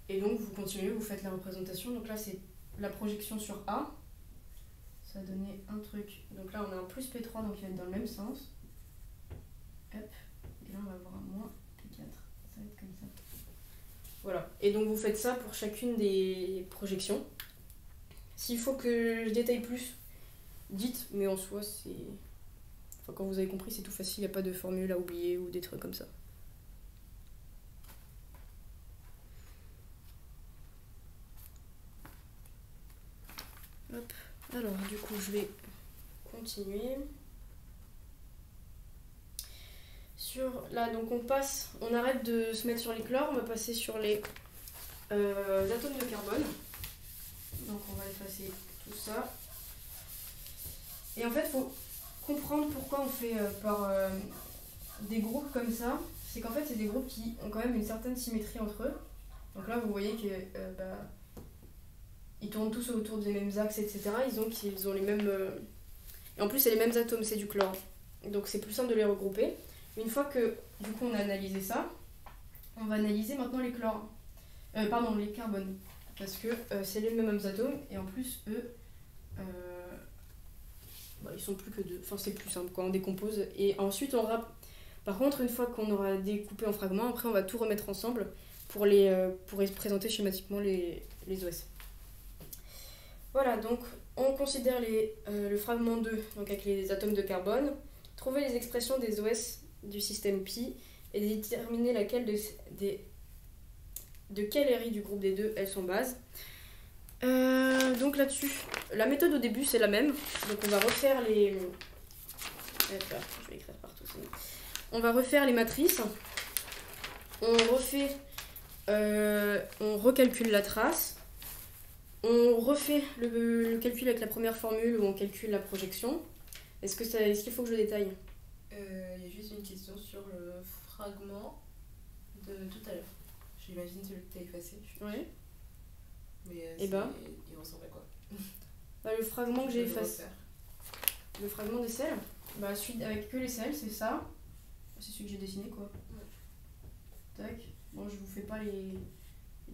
Et donc vous continuez, vous faites la représentation. Donc là c'est la projection sur A. Ça va donner un truc. Donc là on a un plus P3, donc il va être dans le même sens. Hop. Et là on va avoir un moins P4. Ça va être comme ça. Voilà. Et donc vous faites ça pour chacune des projections. S'il faut que je détaille plus, dites, mais en soi c'est... Enfin quand vous avez compris c'est tout facile, il n'y a pas de formule à oublier ou des trucs comme ça. Hop. Alors du coup je vais continuer. Là donc on arrête de se mettre sur les chlores, on va passer sur les atomes de carbone. Donc on va effacer tout ça. Et en fait il faut comprendre pourquoi on fait par des groupes comme ça. C'est qu'en fait c'est des groupes qui ont quand même une certaine symétrie entre eux. Donc là vous voyez que ils tournent tous autour des mêmes axes, etc. Ils ont les mêmes... Et en plus c'est les mêmes atomes, c'est du chlore. Donc c'est plus simple de les regrouper. Une fois que du coup on a analysé ça, on va analyser maintenant les chlores. Les carbones. Parce que c'est les mêmes atomes et en plus eux, ils sont plus que deux. Enfin c'est plus simple quand on décompose. Et ensuite par contre une fois qu'on aura découpé en fragments, après on va tout remettre ensemble pour présenter schématiquement les OS. Voilà, donc on considère le fragment 2 donc avec les atomes de carbone, trouver les expressions des OS du système pi et déterminer laquelle de quelle RI du groupe des deux elles sont bases. Donc là-dessus, la méthode au début c'est la même, donc on va refaire les... Je vais écrire partout, c'est bon. On va refaire les matrices, on recalcule la trace, on refait le calcul avec la première formule où on calcule la projection. Est-ce qu'il faut que je détaille? Il y a juste une question sur le fragment de tout à l'heure. J'imagine celui que tu as effacé. Oui. Mais il ressemble à quoi? Le fragment que j'ai effacé. Le fragment des sels, celui avec que les sels, c'est ça. C'est celui que j'ai dessiné quoi. Ouais. Tac. Bon, je vous fais pas les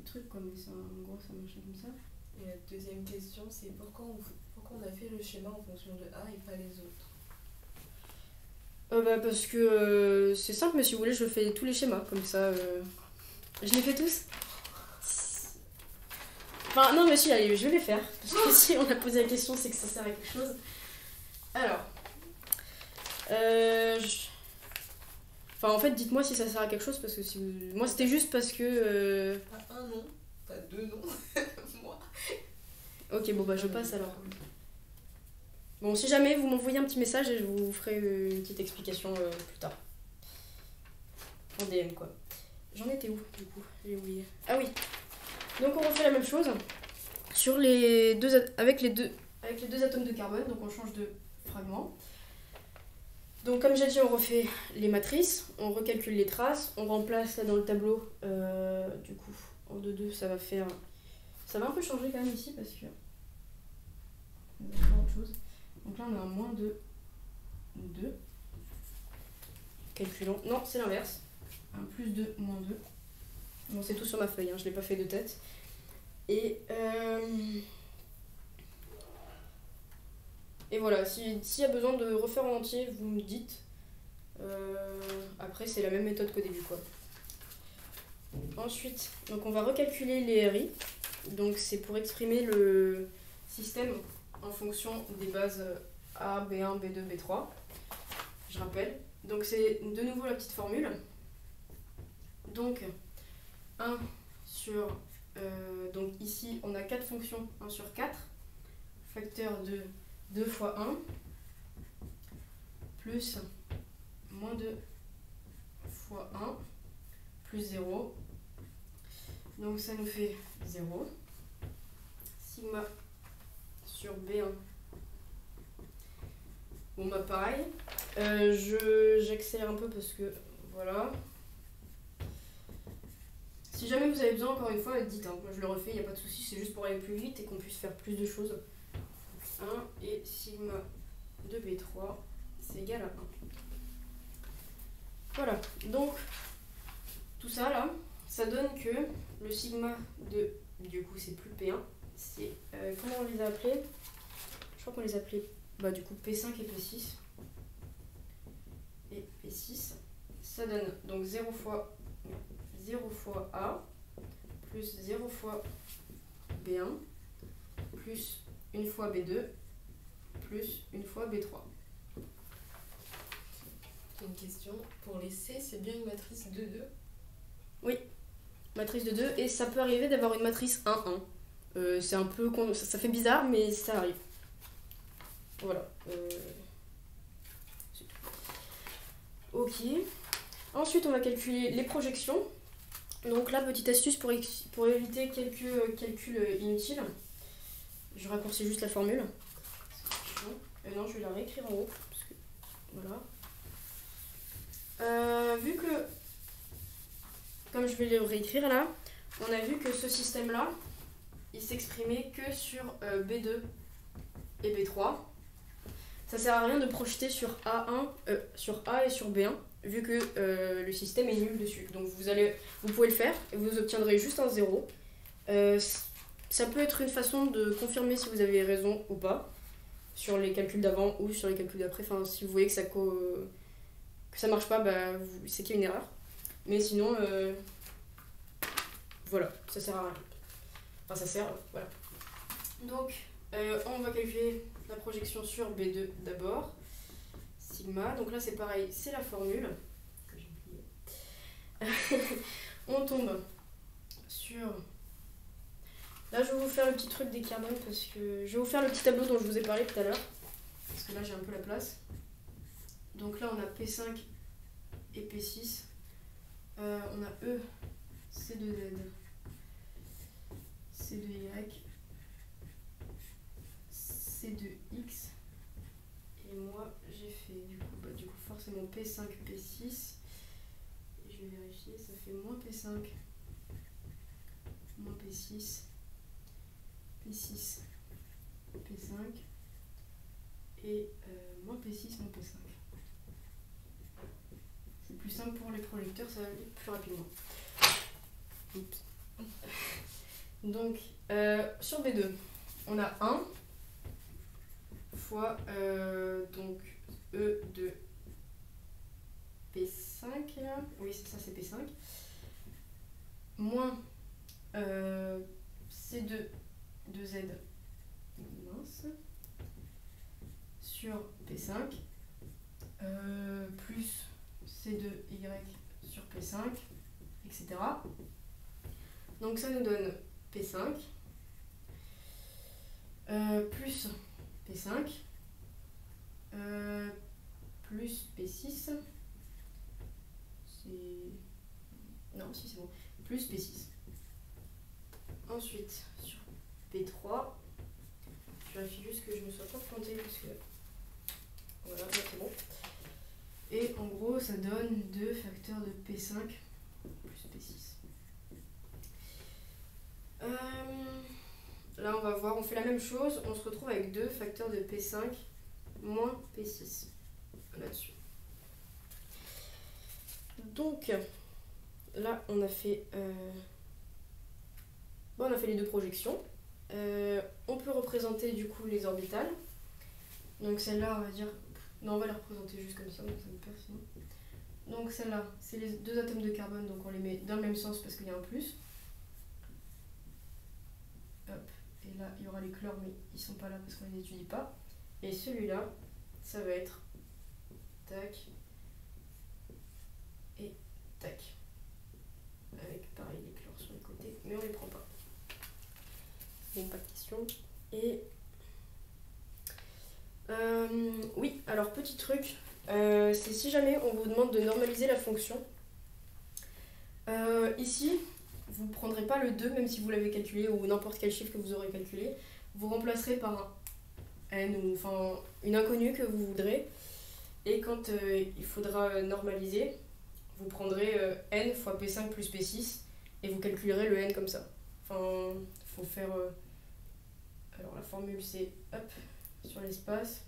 trucs comme ça, en gros ça marche comme ça. Et la deuxième question, c'est pourquoi on a fait le schéma en fonction de A et pas les autres? Parce que c'est simple, mais si vous voulez, je fais tous les schémas comme ça. Je les fais tous. Enfin, non, mais si, allez, je vais les faire. Parce que si on a posé la question, c'est que ça sert à quelque chose. Alors. Enfin, en fait, dites-moi si ça sert à quelque chose, parce que si vous... Moi, c'était juste parce que... Un non. T'as 2 noms. Moi. Ok, bon bah je passe alors. Bon, si jamais, vous m'envoyez un petit message et je vous ferai une petite explication plus tard. En DM quoi. J'en étais où du coup? J'ai oublié. Ah oui. Donc on refait la même chose sur avec les deux atomes de carbone. Donc on change de fragment. Donc comme j'ai dit, on refait les matrices, on recalcule les traces, on remplace là dans le tableau. Du coup en 2-2 ça va faire... Ça va un peu changer quand même ici parce que... On va faire autre chose. Donc là on a un moins de 2. Calculons. Non, c'est l'inverse. Un plus 2, moins 2. Bon, c'est tout sur ma feuille, hein, je ne l'ai pas fait de tête. Et voilà, s'il y a besoin de refaire en entier, vous me dites. Après, c'est la même méthode qu'au début, quoi. Ensuite, donc on va recalculer les RI. Donc c'est pour exprimer le système en fonction des bases A, B1, B2, B3. Je rappelle. Donc c'est de nouveau la petite formule. Donc 1 sur... donc ici on a 4 fonctions, 1 sur 4. Facteur de 2 fois 1 plus moins 2 fois 1 plus 0. Donc ça nous fait 0. Sigma sur B1. Bon bah pareil. J'accélère un peu parce que voilà. Si jamais vous avez besoin, encore une fois, dites, hein. Moi je le refais, il n'y a pas de souci, c'est juste pour aller plus vite et qu'on puisse faire plus de choses. 1 et sigma de B3, c'est égal à 1. Voilà, donc tout ça là, ça donne que le sigma de, du coup c'est plus P1, c'est, comment on les a appelés? Je crois qu'on les appelait, bah du coup P5 et P6. Et P6, ça donne donc 0 fois A, plus 0 fois B1, plus 1 fois B2, plus 1 fois B3. J'ai une question. Pour les C, c'est bien une matrice 2-2? Oui, matrice de 2, et ça peut arriver d'avoir une matrice 1-1. C'est un peu... Ça fait bizarre, mais ça arrive. Voilà. C'est tout. Ok. Ensuite, on va calculer les projections. Donc là, petite astuce pour éviter quelques calculs inutiles. Je raccourcis juste la formule. Non, je vais la réécrire en haut. Parce que, voilà. Vu que, comme je vais le réécrire là, on a vu que ce système-là, il s'exprimait que sur B2 et B3. Ça sert à rien de projeter sur A1, sur A et sur B1, vu que le système est nul dessus. Donc vous pouvez le faire et vous obtiendrez juste un 0. Ça peut être une façon de confirmer si vous avez raison ou pas sur les calculs d'avant ou sur les calculs d'après. Enfin, si vous voyez que ça marche pas, bah, c'est qu'il y a une erreur. Mais sinon, voilà, ça sert à rien. Enfin, ça sert, voilà. Donc, on va calculer la projection sur B2 d'abord. Sigma, donc là c'est pareil, c'est la formule que j'ai oubliée. On tombe sur... Là je vais vous faire le petit truc des carbones parce que... Je vais vous faire le petit tableau dont je vous ai parlé tout à l'heure. Parce que là j'ai un peu la place. Donc là on a P5 et P6. On a E, C2Z, C2Y, C2X. Et moi j'ai fait du coup forcément P5, P6. Et je vais vérifier, ça fait moins P5, moins P6, P6, P5 et moins P6, moins P5. C'est plus simple pour les projecteurs, ça va aller plus rapidement. Oups. Donc sur B2, on a 1 fois donc E de P5 là. Oui, ça c'est P5. Moins C2 de Z mince sur P5 plus C2Y sur P5, etc. Donc ça nous donne P5 plus P5 plus P6. Non, si c'est bon. Plus P6. Ensuite, sur P3, je vérifie juste que je ne sois pas plantée parce que voilà, là c'est bon. Et en gros, ça donne 2 facteurs de P5 plus P6. Là, on va voir, on fait la même chose, on se retrouve avec 2 facteurs de P5 moins P6 là-dessus. Donc, là, on a fait les 2 projections. On peut représenter du coup les orbitales. Donc celle-là, on va dire... Non, on va les représenter juste comme ça, donc ça me perd sinon. Donc celle-là, c'est les 2 atomes de carbone, donc on les met dans le même sens parce qu'il y a un plus. Hop, et là, il y aura les chlores, mais ils sont pas là parce qu'on les étudie pas. Et celui-là, ça va être tac et tac. Avec pareil les chlores sur les côtés, mais on les prend pas. Donc pas de question. Et oui, alors petit truc, c'est si jamais on vous demande de normaliser la fonction. Ici, vous ne prendrez pas le 2, même si vous l'avez calculé, ou n'importe quel chiffre que vous aurez calculé. Vous remplacerez par un n, ou enfin une inconnue que vous voudrez. Et quand il faudra normaliser, vous prendrez n fois P5 plus P6, et vous calculerez le n comme ça. Enfin, il faut faire... alors la formule c'est, hop, sur l'espace,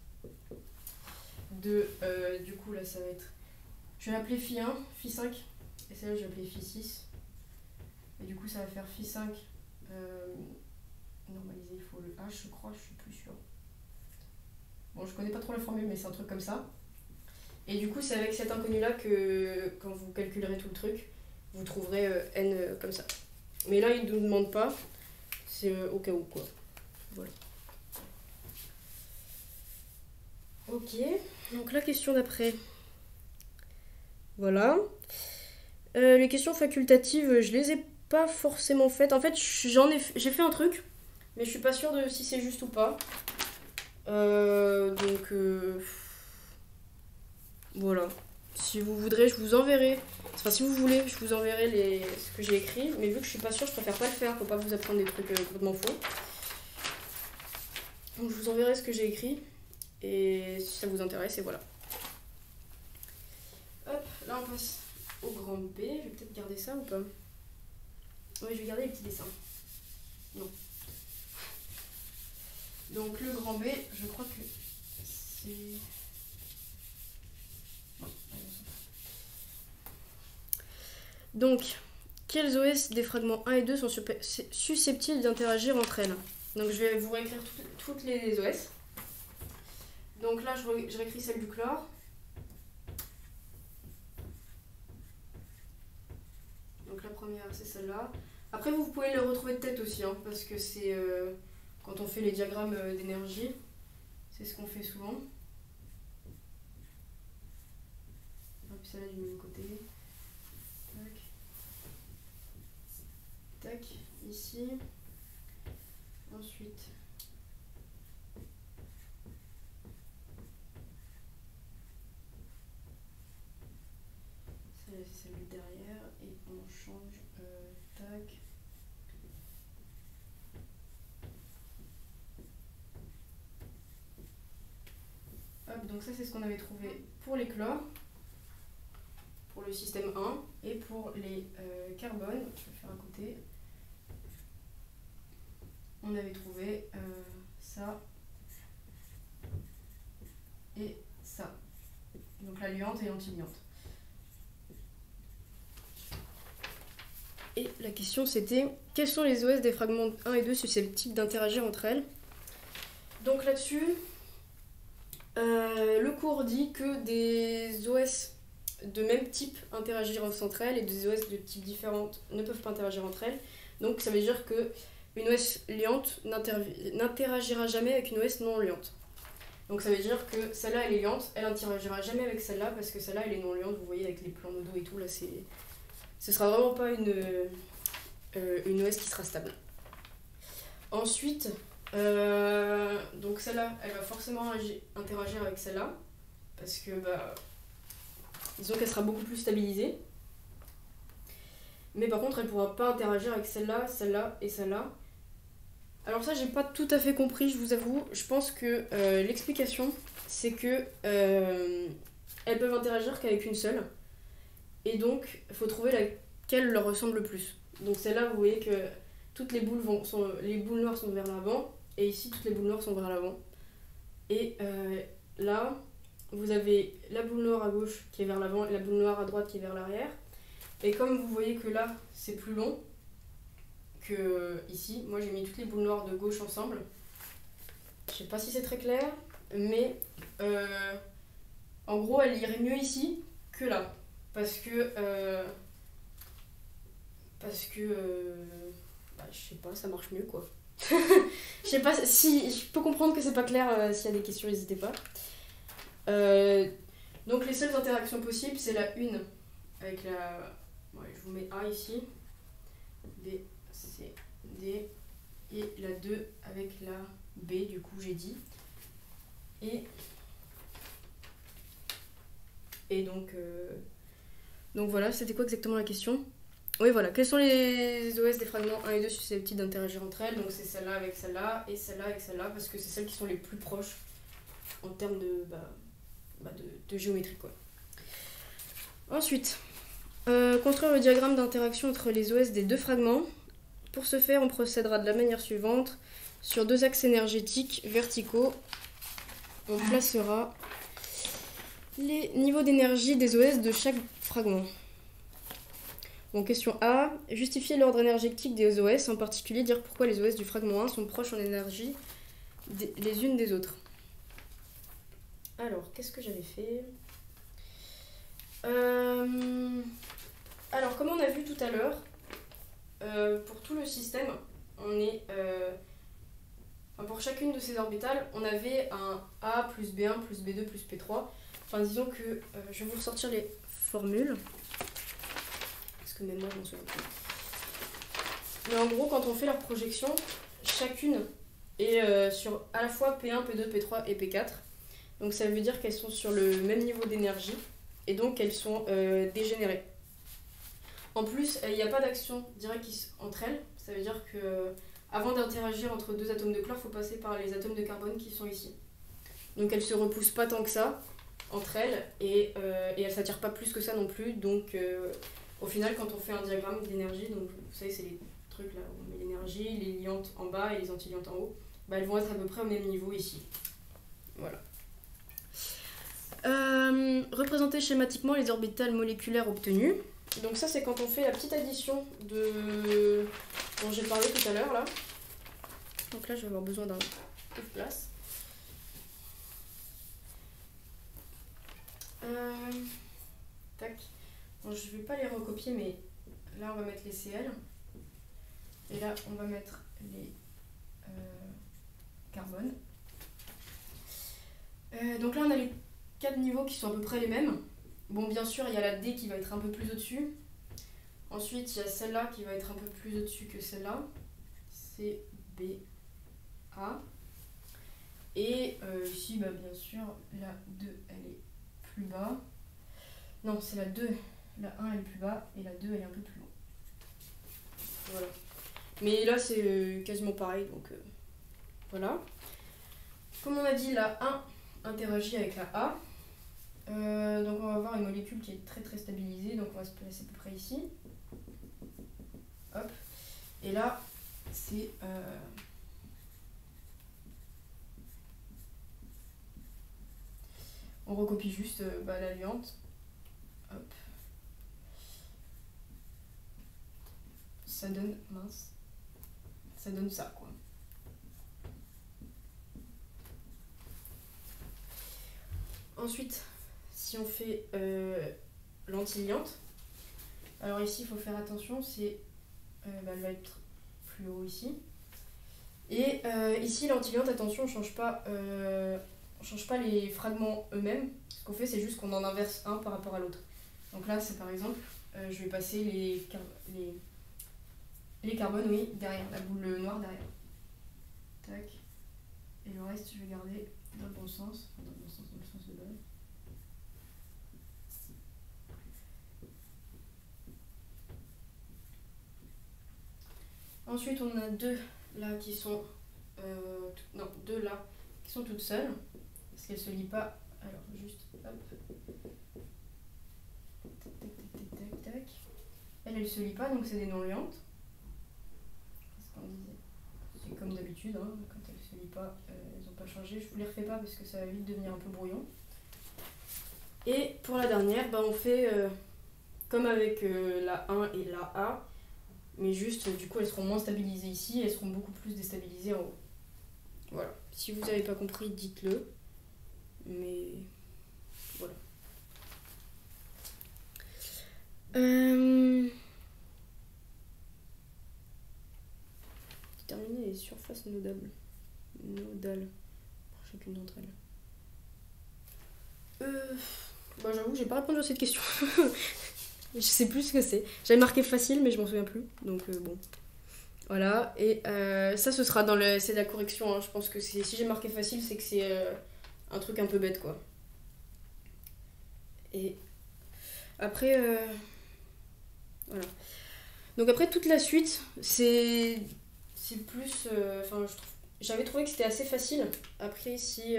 du coup là ça va être... Je vais l'appeler phi1, phi5, et celle-là je vais l'appeler phi6. Et du coup ça va faire phi5, normalisé, il faut le h je crois, je suis plus sûre. Bon, je connais pas trop la formule, mais c'est un truc comme ça. Et du coup, c'est avec cet inconnu-là que, quand vous calculerez tout le truc, vous trouverez n comme ça. Mais là, il ne nous demande pas. C'est au cas où, quoi. Voilà. Ok. Donc, la question d'après. Voilà. Les questions facultatives, je les ai pas forcément faites. En fait, j'ai fait un truc, mais je suis pas sûre de si c'est juste ou pas. Voilà. Si vous voudrez, je vous enverrai. Enfin, si vous voulez, je vous enverrai ce que j'ai écrit. Mais vu que je suis pas sûre, je préfère pas le faire pour pas vous apprendre des trucs complètement faux. Donc, je vous enverrai ce que j'ai écrit. Et si ça vous intéresse, et voilà. Hop, là on passe au grand B. Je vais peut-être garder ça ou pas? Oui, je vais garder les petits dessins. Non. Donc, le grand B, je crois que c'est... Donc, quels OS des fragments 1 et 2 sont susceptibles d'interagir entre elles? Donc, je vais vous réécrire toutes les OS. Donc là, je réécris celle du chlore. Donc la première, c'est celle-là. Après, vous pouvez le retrouver de tête aussi, hein, parce que c'est quand on fait les diagrammes d'énergie, c'est ce qu'on fait souvent. Et puis celle-là du même côté. Tac, ici. Ensuite, celle-là c'est celle du derrière et on change. Tac. Hop, donc ça c'est ce qu'on avait trouvé pour les chlores, pour le système 1, et pour les carbones, je vais le faire à côté. On avait trouvé ça et ça. Donc la liante et l'antiliante. Et la question c'était, quels sont les OS des fragments 1 et 2 susceptibles d'interagir entre elles? Donc là-dessus, le cours dit que des OS de même type interagir entre elles et des OS de type différent ne peuvent pas interagir entre elles. Donc ça veut dire que une OS liante n'interagira jamais avec une OS non liante. Donc ça veut dire que celle-là elle est liante, elle n'interagira jamais avec celle-là parce que celle-là elle est non liante, vous voyez avec les plans nodaux et tout, là ce sera vraiment pas une OS qui sera stable. Ensuite, donc celle-là, elle va forcément interagir avec celle-là. Parce que, disons qu'elle sera beaucoup plus stabilisée. Mais par contre, elle ne pourra pas interagir avec celle-là, celle-là et celle-là. Alors ça, j'ai pas tout à fait compris, je vous avoue. Je pense que l'explication, c'est que elles peuvent interagir qu'avec une seule. Et donc, il faut trouver laquelle leur ressemble le plus. Donc celle-là, vous voyez que toutes les boules, les boules noires sont vers l'avant. Et ici, toutes les boules noires sont vers l'avant. Et là, vous avez la boule noire à gauche qui est vers l'avant et la boule noire à droite qui est vers l'arrière. Et comme vous voyez que là, c'est plus long que ici, moi j'ai mis toutes les boules noires de gauche ensemble. Je sais pas si c'est très clair, mais en gros, elle irait mieux ici que là. Parce que je sais pas, ça marche mieux quoi. Je sais pas si je peux comprendre que c'est pas clair. S'il y a des questions, n'hésitez pas. Donc les seules interactions possibles, c'est la 1 avec la... Ouais, je vous mets A ici. B, C, D. Et la 2 avec la B, du coup j'ai dit. Et donc voilà, c'était quoi exactement la question? Oui, voilà. Quels sont les OS des fragments 1 et 2 susceptibles d'interagir entre elles? Donc c'est celle-là avec celle-là et celle-là avec celle-là, parce que c'est celles qui sont les plus proches en termes de géométrie, quoi. Ensuite, construire le diagramme d'interaction entre les OS des deux fragments. Pour ce faire, on procédera de la manière suivante. Sur deux axes énergétiques verticaux, on placera les niveaux d'énergie des OS de chaque fragment. Bon, question A. Justifier l'ordre énergétique des OS, en particulier dire pourquoi les OS du fragment 1 sont proches en énergie les unes des autres. Alors, qu'est-ce que j'avais fait? Alors, comme on a vu tout à l'heure, pour tout le système, on est... pour chacune de ces orbitales, on avait un A plus B1 plus B2 plus P3. Enfin, disons que je vais vous ressortir les formules. Parce que même moi, je m'en souviens plus. Mais en gros, quand on fait leur projection, chacune est sur à la fois P1, P2, P3 et P4. Donc ça veut dire qu'elles sont sur le même niveau d'énergie. Et donc elles sont dégénérées. En plus, il n'y a pas d'action directe entre elles. Ça veut dire que avant d'interagir entre deux atomes de chlore, il faut passer par les atomes de carbone qui sont ici. Donc elles ne se repoussent pas tant que ça entre elles et elles ne s'attirent pas plus que ça non plus. Donc au final, quand on fait un diagramme d'énergie, donc vous savez, c'est les trucs là où on met l'énergie, les liantes en bas et les antiliantes en haut, elles vont être à peu près au même niveau ici. Voilà. Représenter schématiquement les orbitales moléculaires obtenues. Donc ça, c'est quand on fait la petite addition dont j'ai parlé tout à l'heure là. Donc là, je vais avoir besoin d'un peu de place. Tac. Bon, je vais pas les recopier, mais là, on va mettre les Cl. Et là, on va mettre les carbones. Donc là, on a les 4 niveaux qui sont à peu près les mêmes. Bon, bien sûr, il y a la D qui va être un peu plus au-dessus. Ensuite, il y a celle-là qui va être un peu plus au-dessus que celle-là. C, B, A. Et ici, bien sûr, la 2, elle est plus bas. Non, c'est la 2. La 1, elle est plus bas. Et la 2, elle est un peu plus haut. Voilà. Mais là, c'est quasiment pareil. Donc, voilà. Comme on a dit, la 1 interagit avec la A. Donc on va avoir une molécule qui est très très stabilisée, donc on va se placer à peu près ici. Hop. Et là, c'est... on recopie juste la liante. Hop. Ça donne... mince. Ça donne ça, quoi. Ensuite, si on fait l'antiliante, alors ici il faut faire attention, elle va être plus haut ici. Et ici l'antiliante, attention, on change pas les fragments eux-mêmes. Ce qu'on fait, c'est juste qu'on en inverse un par rapport à l'autre. Donc là, c'est par exemple, je vais passer les carbones, oui, derrière, la boule noire derrière. tac. Et le reste, je vais garder dans le bon sens. Enfin, dans le bon sens, dans le sens de base. Ensuite, on a deux là qui sont... non, deux là qui sont toutes seules. Parce qu'elles se lient pas. Alors, juste... Hop. Tac, tac, tac, tac, tac, tac. Elle se lie pas, donc c'est des non-liantes. C'est ce qu'on disait. C'est comme d'habitude, hein, quand elles se lient pas, elles n'ont pas changé. Je vous les refais pas parce que ça va vite devenir un peu brouillon. Et pour la dernière, bah, on fait comme avec la 1 et la A. Mais juste, du coup, elles seront moins stabilisées ici et elles seront beaucoup plus déstabilisées en haut. Voilà. Si vous n'avez pas compris, dites-le. Mais voilà. Déterminer les surfaces nodales. Nodales. Pour chacune d'entre elles. Bah, j'avoue que j'ai pas répondu à cette question. Je sais plus ce que c'est. J'avais marqué facile, mais je m'en souviens plus. Donc bon. Voilà. Et ça, ce sera dans le. C'est de la correction. Hein. Je pense que si j'ai marqué facile, c'est que c'est un truc un peu bête, quoi. Et après. Voilà. Donc après, toute la suite, c'est plus. Enfin, j'avais trouvé que c'était assez facile. Après, si.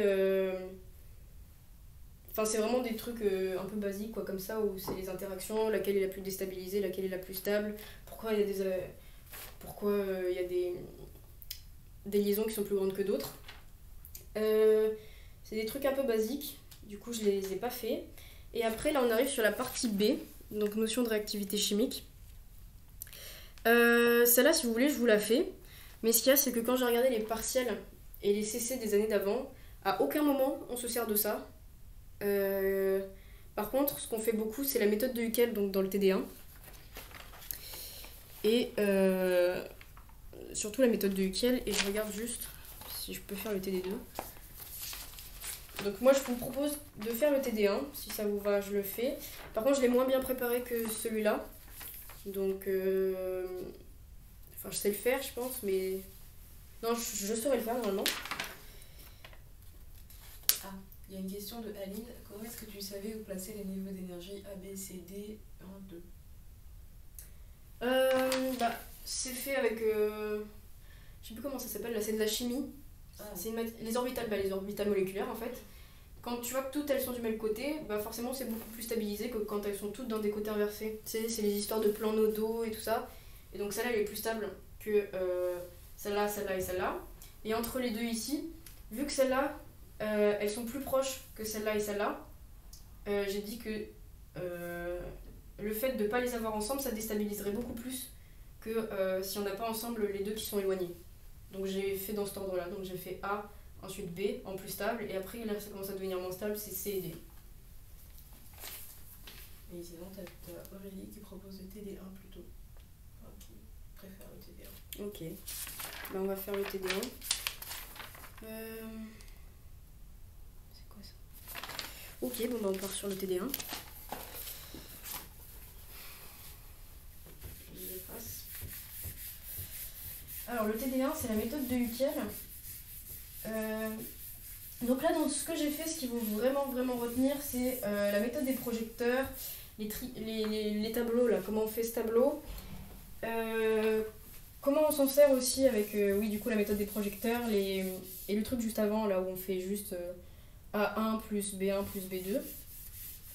Enfin, c'est vraiment des trucs un peu basiques, quoi, comme ça, où c'est les interactions, laquelle est la plus déstabilisée, laquelle est la plus stable, pourquoi il y a des liaisons qui sont plus grandes que d'autres. C'est des trucs un peu basiques, du coup je les ai pas fait. Et après, là, on arrive sur la partie B, donc notion de réactivité chimique. Celle-là, si vous voulez, je vous la fais. Mais ce qu'il y a, c'est que quand j'ai regardé les partiels et les CC des années d'avant, à aucun moment on se sert de ça. Par contre, ce qu'on fait beaucoup, c'est la méthode de Huckel, donc dans le TD1. Et surtout la méthode de Huckel. Et je regarde juste si je peux faire le TD2. Donc moi, je vous propose de faire le TD1. Si ça vous va, je le fais. Par contre, je l'ai moins bien préparé que celui-là. Donc, enfin, je sais le faire, je pense, mais... Non, je saurais le faire, normalement. Il y a une question de Aline. Comment est-ce que tu savais où placer les niveaux d'énergie A, B, C, D, 1, 2 Bah, c'est fait avec... je sais plus comment ça s'appelle, là, c'est de la chimie. C'est les orbitales, les orbitales moléculaires, en fait. Quand tu vois que toutes elles sont du même côté, bah forcément c'est beaucoup plus stabilisé que quand elles sont toutes dans des côtés inversés. Tu sais, c'est les histoires de plans nodaux et tout ça. Et donc celle-là, elle est plus stable que celle-là, celle-là et celle-là. Et entre les deux ici, vu que celles-là, elles sont plus proches que celle-là et celle-là, j'ai dit que le fait de ne pas les avoir ensemble, ça déstabiliserait beaucoup plus que si on n'a pas ensemble les deux qui sont éloignés. Donc j'ai fait dans cet ordre-là. Donc j'ai fait A, ensuite B en plus stable, et après là ça commence à devenir moins stable, c'est C et D. Et sinon t'as Aurélie qui propose le TD1 plutôt. Enfin, qui préfère le TD1. Ok. Bah, on va faire le TD1. C'est quoi ça? Ok, bon bah on part sur le TD1. Je l'efface. Alors le TD1, c'est la méthode de Huckel. Donc là, dans ce que j'ai fait, ce qu'il faut vraiment retenir, c'est la méthode des projecteurs, les tableaux, là, comment on fait ce tableau, comment on s'en sert aussi avec, oui, du coup, la méthode des projecteurs, et le truc juste avant, là, où on fait juste A1 plus B1 plus B2.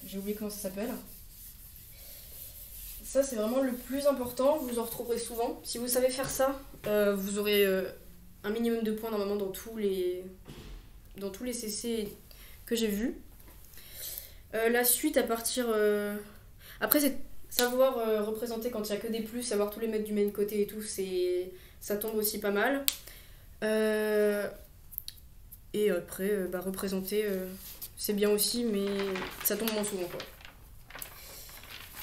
J'ai oublié comment ça s'appelle. Ça, c'est vraiment le plus important, vous en retrouverez souvent. Si vous savez faire ça, vous aurez un minimum de points normalement dans tous les CC que j'ai vus. La suite à partir... Après, c'est savoir représenter quand il n'y a que des plus, savoir tous les mettre du même côté et tout, ça tombe aussi pas mal. Et après, représenter, c'est bien aussi, mais ça tombe moins souvent, quoi.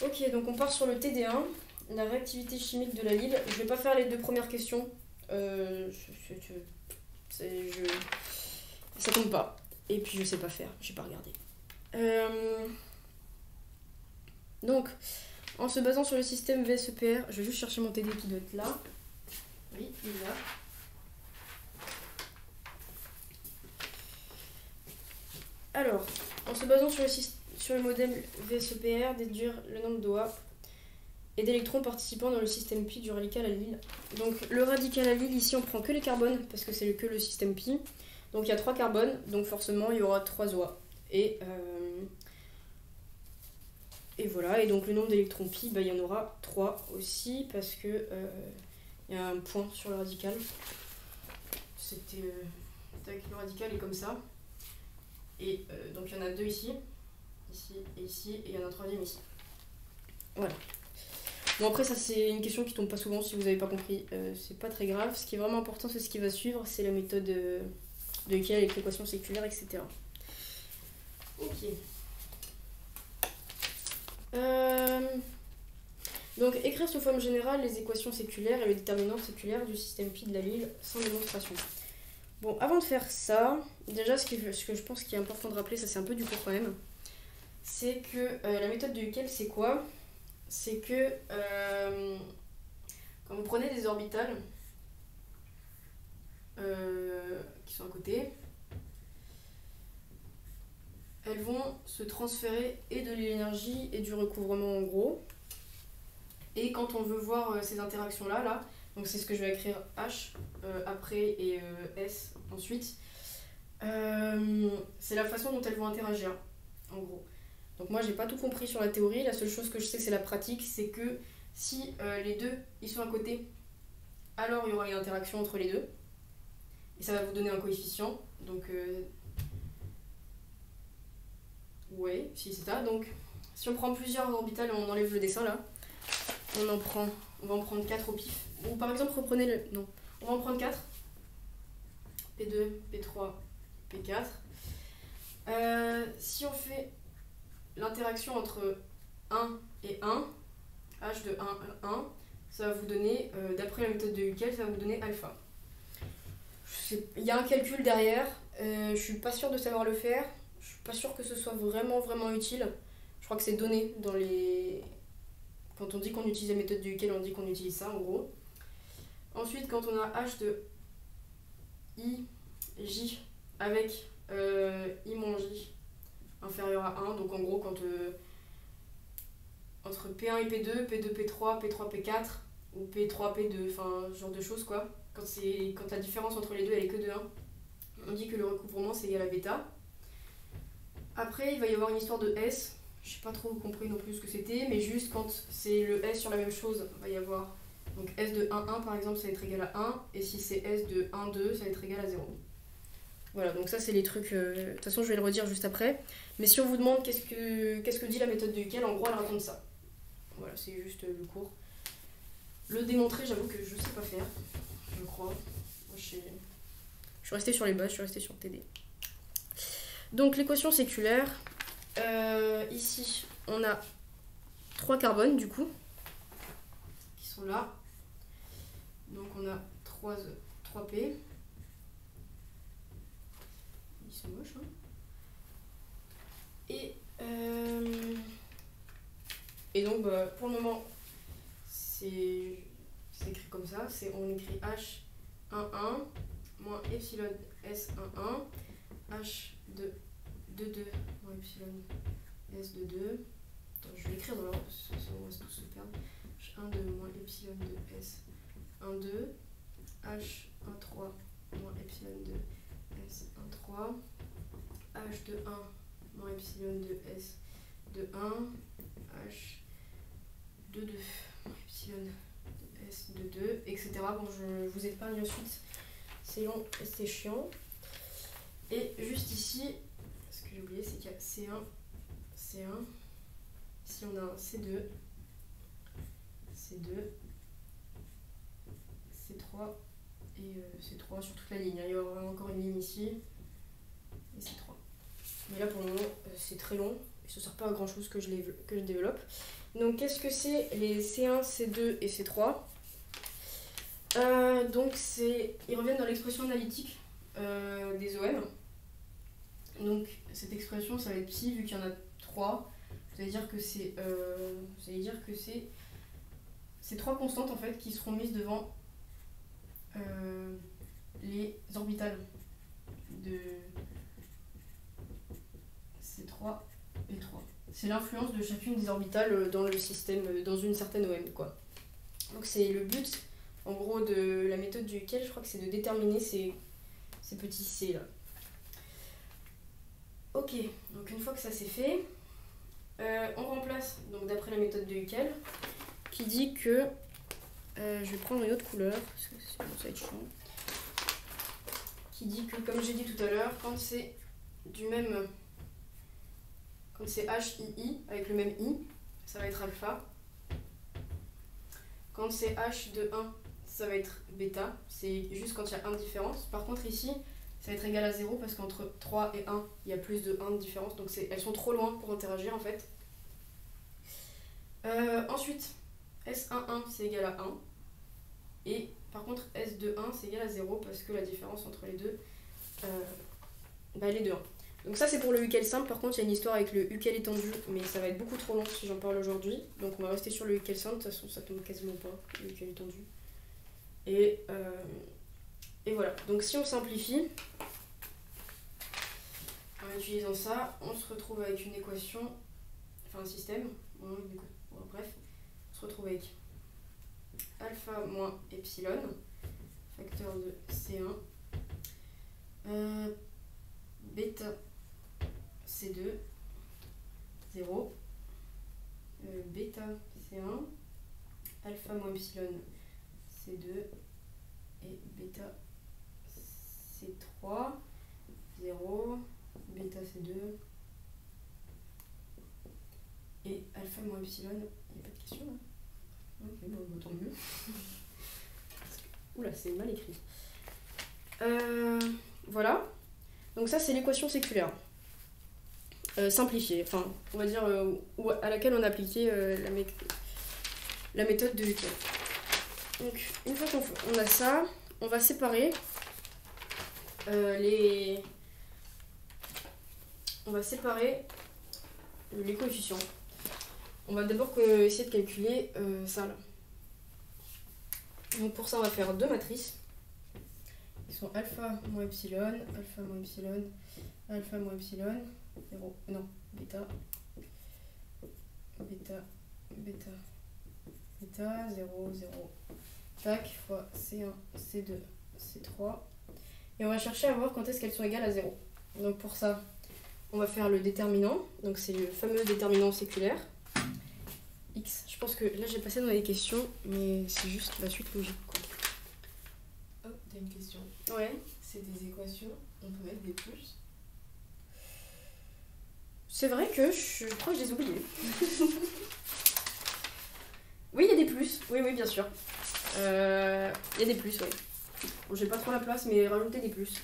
Ok, donc on part sur le TD1, la réactivité chimique de la Lille. Je vais pas faire les deux premières questions. Ça tombe pas. Et puis je sais pas faire, j'ai pas regardé. Donc, en se basant sur le système VSEPR, je vais juste chercher mon TD qui doit être là. Oui, il est là. Alors, en se basant sur le modèle VSEPR, déduire le nombre de doigts et d'électrons participant dans le système pi du radical allyle. Donc le radical allyle, ici on prend que les carbones, parce que c'est que le système pi. Donc il y a 3 carbones, donc forcément il y aura 3 OA. Et voilà, et donc le nombre d'électrons pi, il y en aura 3 aussi, parce que il y a un point sur le radical. Le radical est comme ça. Et donc il y en a 2 ici, ici et ici, et il y en a un 3e ici. Voilà. Bon, après, ça c'est une question qui tombe pas souvent, si vous n'avez pas compris, c'est pas très grave. Ce qui est vraiment important, c'est ce qui va suivre, c'est la méthode de Heckel avec l'équation séculaire, etc. Ok. Donc, écrire sous forme générale les équations séculaires et le déterminant séculaire du système pi de l'allyle sans démonstration. Bon, avant de faire ça, déjà ce que je pense qu'il est important de rappeler, ça c'est un peu du cours quand même, c'est que la méthode de Heckel, c'est quoi? C'est que quand vous prenez des orbitales qui sont à côté, elles vont se transférer et de l'énergie et du recouvrement en gros. Et quand on veut voir ces interactions-là, donc c'est ce que je vais écrire H après et S ensuite, c'est la façon dont elles vont interagir, en gros. Donc moi j'ai pas tout compris sur la théorie, la seule chose que je sais c'est la pratique, c'est que si les deux ils sont à côté, alors il y aura une interaction entre les deux, et ça va vous donner un coefficient, donc ouais, si c'est ça, donc si on prend plusieurs orbitales et on enlève le dessin là, on va en prendre 4 au pif, ou par exemple reprenez non, on va en prendre 4, P2, P3, P4, si on fait l'interaction entre 1 et 1, H de 1 à 1, ça va vous donner, d'après la méthode de Heckel, ça va vous donner alpha. Il y a un calcul derrière, je suis pas sûre de savoir le faire, je suis pas sûre que ce soit vraiment vraiment utile. Je crois que c'est donné dans les... Quand on dit qu'on utilise la méthode de Heckel, on dit qu'on utilise ça en gros. Ensuite, quand on a H de I, J avec I-J inférieur à 1, donc en gros quand entre P1 et P2, P2, P3, P3, P4 ou P3, P2, enfin ce genre de choses quoi, quand la différence entre les deux elle est que de 1, on dit que le recouvrement c'est égal à bêta. Après il va y avoir une histoire de S, je sais pas trop compris non plus ce que c'était, mais juste quand c'est le S sur la même chose, il va y avoir donc S de 1, 1 par exemple ça va être égal à 1, et si c'est S de 1, 2 ça va être égal à 0. Voilà, donc ça c'est les trucs, de toute façon je vais le redire juste après. Mais si on vous demande qu'est-ce que dit la méthode de Heckel, en gros elle raconte ça. Voilà, c'est juste le cours. Le démontrer, j'avoue que je sais pas faire, je crois. Moi, je suis restée sur les bases, je suis restée sur TD. Donc l'équation séculaire, ici on a 3 carbones du coup, qui sont là. Donc on a 3P. Ils sont moches, hein. Et donc pour le moment c'est écrit comme ça, on écrit H11 moins epsilon S11 H22 moins epsilon S22. Attends, je vais écrire dans l'ordre, sinon on va tous se perdre. H12 moins epsilon de S12 H13 moins epsilon de S13 H de 1 moins epsilon de S de 1 H de 2 moins epsilon de S de 2, etc. Bon, je vous épargne ensuite, c'est long et c'est chiant. Et juste ici, ce que j'ai oublié, c'est qu'il y a C1, C1, ici on a un C2, C2, C3 et C3 sur toute la ligne. Il y aura encore une ligne ici et C3. Mais là pour le moment c'est très long et ça ne sert pas à grand chose que je développe. Donc qu'est-ce que c'est les C1, C2 et C3 ? Donc ils reviennent dans l'expression analytique des OM. Donc cette expression ça va être psi vu qu'il y en a 3. Vous allez dire que c'est ces 3 constantes en fait qui seront mises devant les orbitales C3 et 3. C'est l'influence de chacune des orbitales dans le système, dans une certaine OM, quoi. Donc c'est le but, en gros, de la méthode du Huckel, je crois que c'est de déterminer ces petits C là. Ok, donc une fois que ça c'est fait, on remplace, donc d'après la méthode de Huckel, qui dit que, je vais prendre une autre couleur, parce que ça va être chiant, qui dit que, comme j'ai dit tout à l'heure, quand c'est du même, quand c'est HII avec le même I, ça va être alpha. Quand c'est H de 1, ça va être bêta, c'est juste quand il y a 1 de différence. Par contre ici, ça va être égal à 0 parce qu'entre 3 et 1, il y a plus de 1 de différence, donc elles sont trop loin pour interagir en fait. Ensuite, S11 c'est égal à 1, et par contre S21 c'est égal à 0 parce que la différence entre les deux, elle est de 1. Donc ça c'est pour le Huckel simple, par contre il y a une histoire avec le Huckel étendu, mais ça va être beaucoup trop long si j'en parle aujourd'hui, donc on va rester sur le Huckel simple, de toute façon ça tombe quasiment pas, le Huckel étendu. Et voilà, donc si on simplifie, en utilisant ça, on se retrouve avec une équation, enfin un système, bref, on se retrouve avec alpha moins epsilon, facteur de C1, bêta C2, 0, bêta C1, alpha moins epsilon C2 et bêta C3, 0, bêta C2 et alpha moins epsilon. Il n'y a pas de question là? Ok, bon, tant mieux. Oula, c'est mal écrit. Voilà. Donc ça, c'est l'équation séculaire. Simplifiée, enfin, on va dire, à laquelle on a appliqué la méthode de Huckel. Donc, une fois qu'on a ça, on va séparer les coefficients. On va d'abord essayer de calculer ça là. Donc pour ça, on va faire deux matrices. Ils sont alpha moins epsilon, alpha moins epsilon, alpha moins epsilon, 0, non, bêta, bêta, bêta, bêta, 0, 0, tac, fois C1, C2, C3. Et on va chercher à voir quand est-ce qu'elles sont égales à 0. Donc pour ça, on va faire le déterminant. Donc c'est le fameux déterminant séculaire. X. Je pense que là j'ai passé dans les questions, mais c'est juste la suite logique, quoi. Oh, t'as une question. Ouais. C'est des équations, on peut mettre des plus. C'est vrai que je crois que je les ai oubliés. Oui, il y a des plus. Oui, oui, bien sûr. Il y a des plus, oui. Bon, j'ai pas trop la place, mais rajouter des plus.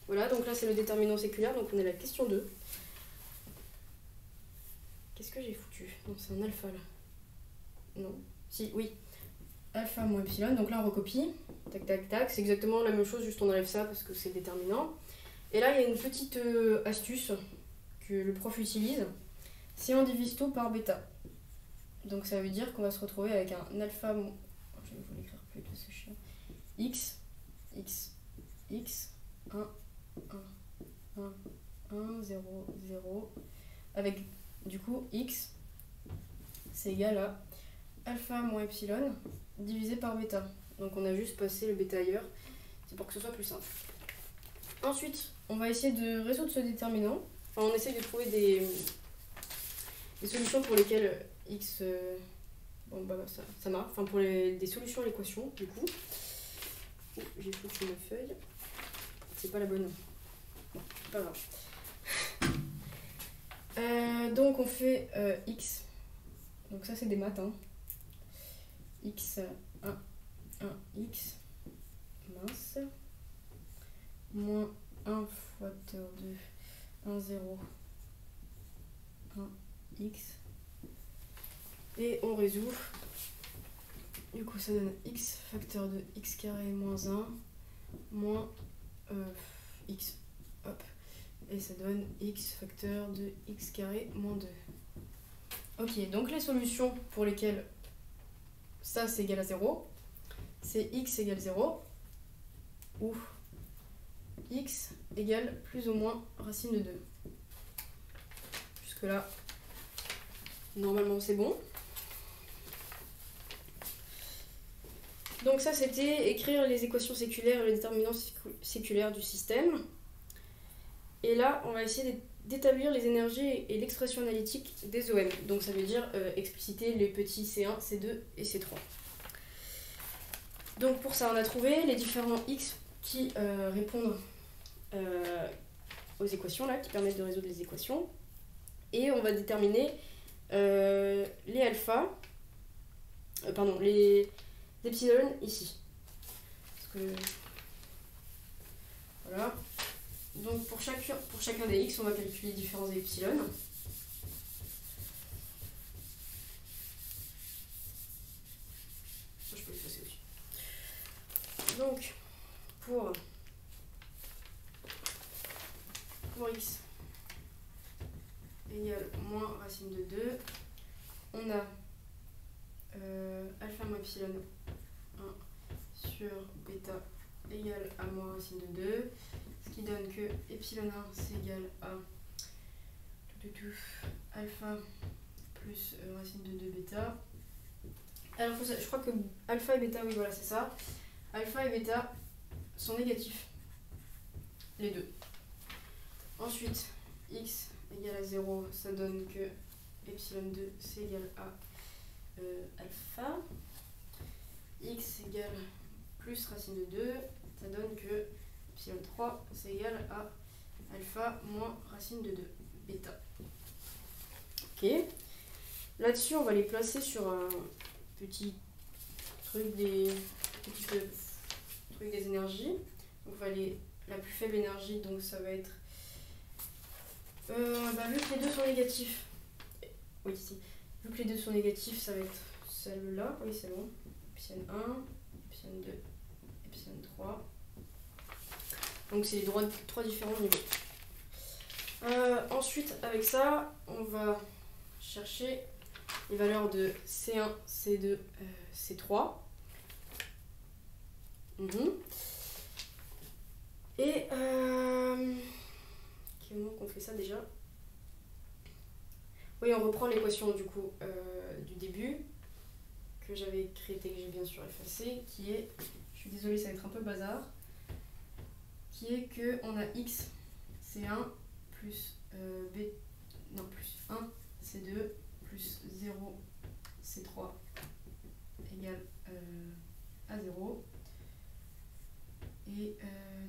Voilà, donc là c'est le déterminant séculaire, donc on est à la question 2. Qu'est-ce que j'ai foutu? Non, c'est un alpha là. Non. Si, oui. Alpha moins epsilon, donc là on recopie. Tac, tac, tac. C'est exactement la même chose, juste on enlève ça parce que c'est déterminant. Et là il y a une petite astuce que le prof utilise. C'est on divise tout par bêta. Donc ça veut dire qu'on va se retrouver avec un alpha. Je vais vous l'écrire plus parce que je suis x, x, x, 1, 1, 1, 1, 0, 0. Avec du coup x, c'est égal à alpha moins epsilon divisé par bêta. Donc on a juste passé le bêta ailleurs. C'est pour que ce soit plus simple. Ensuite, on va essayer de résoudre ce déterminant. Enfin, on essaye de trouver des solutions pour lesquelles x... bon bah ça marche. Enfin pour des solutions à l'équation du coup. Oh, j'ai foutu ma feuille. C'est pas la bonne. Bon, c'est pas grave. Donc on fait x. Donc ça c'est des maths. Hein. X 1, 1, x. Mince. Moins 1 fois 2. 1, 0. 1, x. Et on résout. Du coup ça donne x facteur de x carré moins 1 moins x. Hop. Et ça donne x facteur de x carré moins 2. Ok, donc les solutions pour lesquelles ça c'est égal à 0, c'est x égale 0, où x égale plus ou moins racine de 2. Jusque là, normalement c'est bon. Donc ça c'était écrire les équations séculaires et les déterminants séculaires du système. Et là on va essayer d'établir les énergies et l'expression analytique des OM. Donc ça veut dire expliciter les petits C1, C2 et C3. Donc pour ça on a trouvé les différents X qui répondent aux équations là, qui permettent de résoudre les équations. Et on va déterminer les alpha, les epsilon ici. Parce que, voilà. Donc pour chacun des x, on va calculer les différents epsilon. Je peux le passer aussi. Donc pour x égale moins racine de 2, on a alpha moins epsilon 1 sur bêta égale à moins racine de 2, ce qui donne que epsilon 1 c'est égal à alpha plus racine de 2 bêta. Alors je crois que alpha et bêta, oui voilà c'est ça, alpha et bêta sont négatifs, les deux. Ensuite x égale à 0, ça donne que epsilon 2 c'est égal à alpha. X égale plus racine de 2, ça donne que epsilon 3 c'est égal à alpha moins racine de 2, bêta. Ok. Là-dessus, on va les placer sur un petit truc des énergies. Donc, on va la plus faible énergie, donc ça va être vu que les deux sont négatifs. Oui, ici. Vu que les deux sont négatifs, ça va être celle-là. Oui, c'est bon. Epsilon 1, epsilon 2, epsilon 3. Donc, c'est les trois différents niveaux. Ensuite, avec ça, on va chercher les valeurs de C1, C2, C3. Et quel moment qu'on fait ça déjà? Oui, on reprend l'équation du coup du début que j'avais écrite et que j'ai bien sûr effacée, qui est, je suis désolée, ça va être un peu bazar, qui est que on a x C1 plus plus 1 C2 plus 0 C3 égale à 0. Et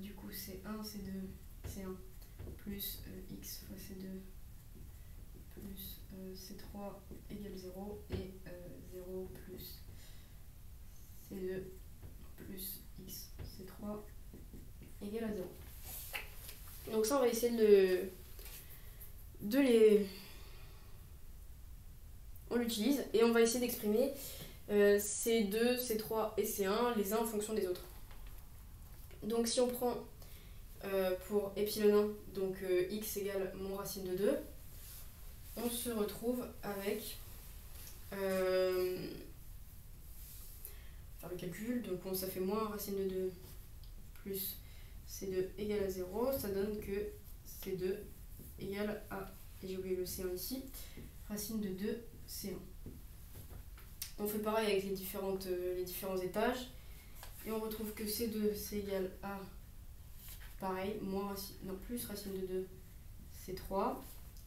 du coup C1, C2, C1 plus x fois C2 plus C3 égale 0 et 0 plus C2 plus x C3 égale à 0. Donc ça on va essayer de les... On l'utilise et on va essayer d'exprimer C2, C3 et C1 les uns en fonction des autres. Donc si on prend pour epsilon 1, donc x égale moins racine de 2, on se retrouve avec faire le calcul, donc ça fait moins racine de 2 plus C2 égale à 0, ça donne que C2 égale à, et j'ai oublié le C1 ici, racine de 2 C1. On fait pareil avec les différents étages et on retrouve que C2 c'est égal à pareil, plus racine de 2 C3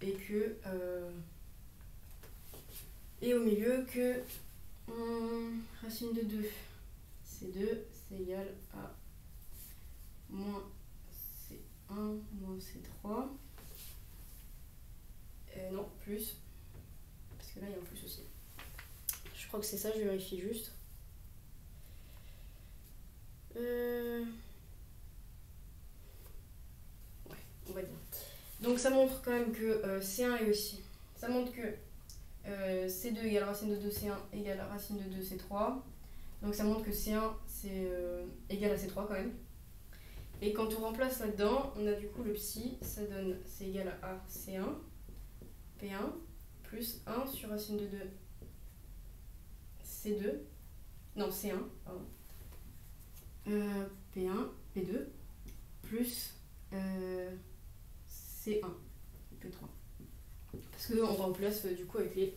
et que et au milieu que racine de 2 C2 c'est égal à moins C1 moins C3 non, plus, parce que là il y a un plus aussi. Je crois que c'est ça, je vérifie juste. Ouais, on va dire. Donc ça montre quand même que C1 est aussi. Ça montre que C2 égale racine de 2 C1 égale racine de 2 C3. Donc ça montre que C1 c'est égal à C3 quand même. Et quand on remplace là-dedans, on a du coup le psi, ça donne c'est égal à C1, P1, plus 1 sur racine de 2 C2, non C1, pardon. P1 P2 plus C1 P3. Parce qu'on remplace du coup avec les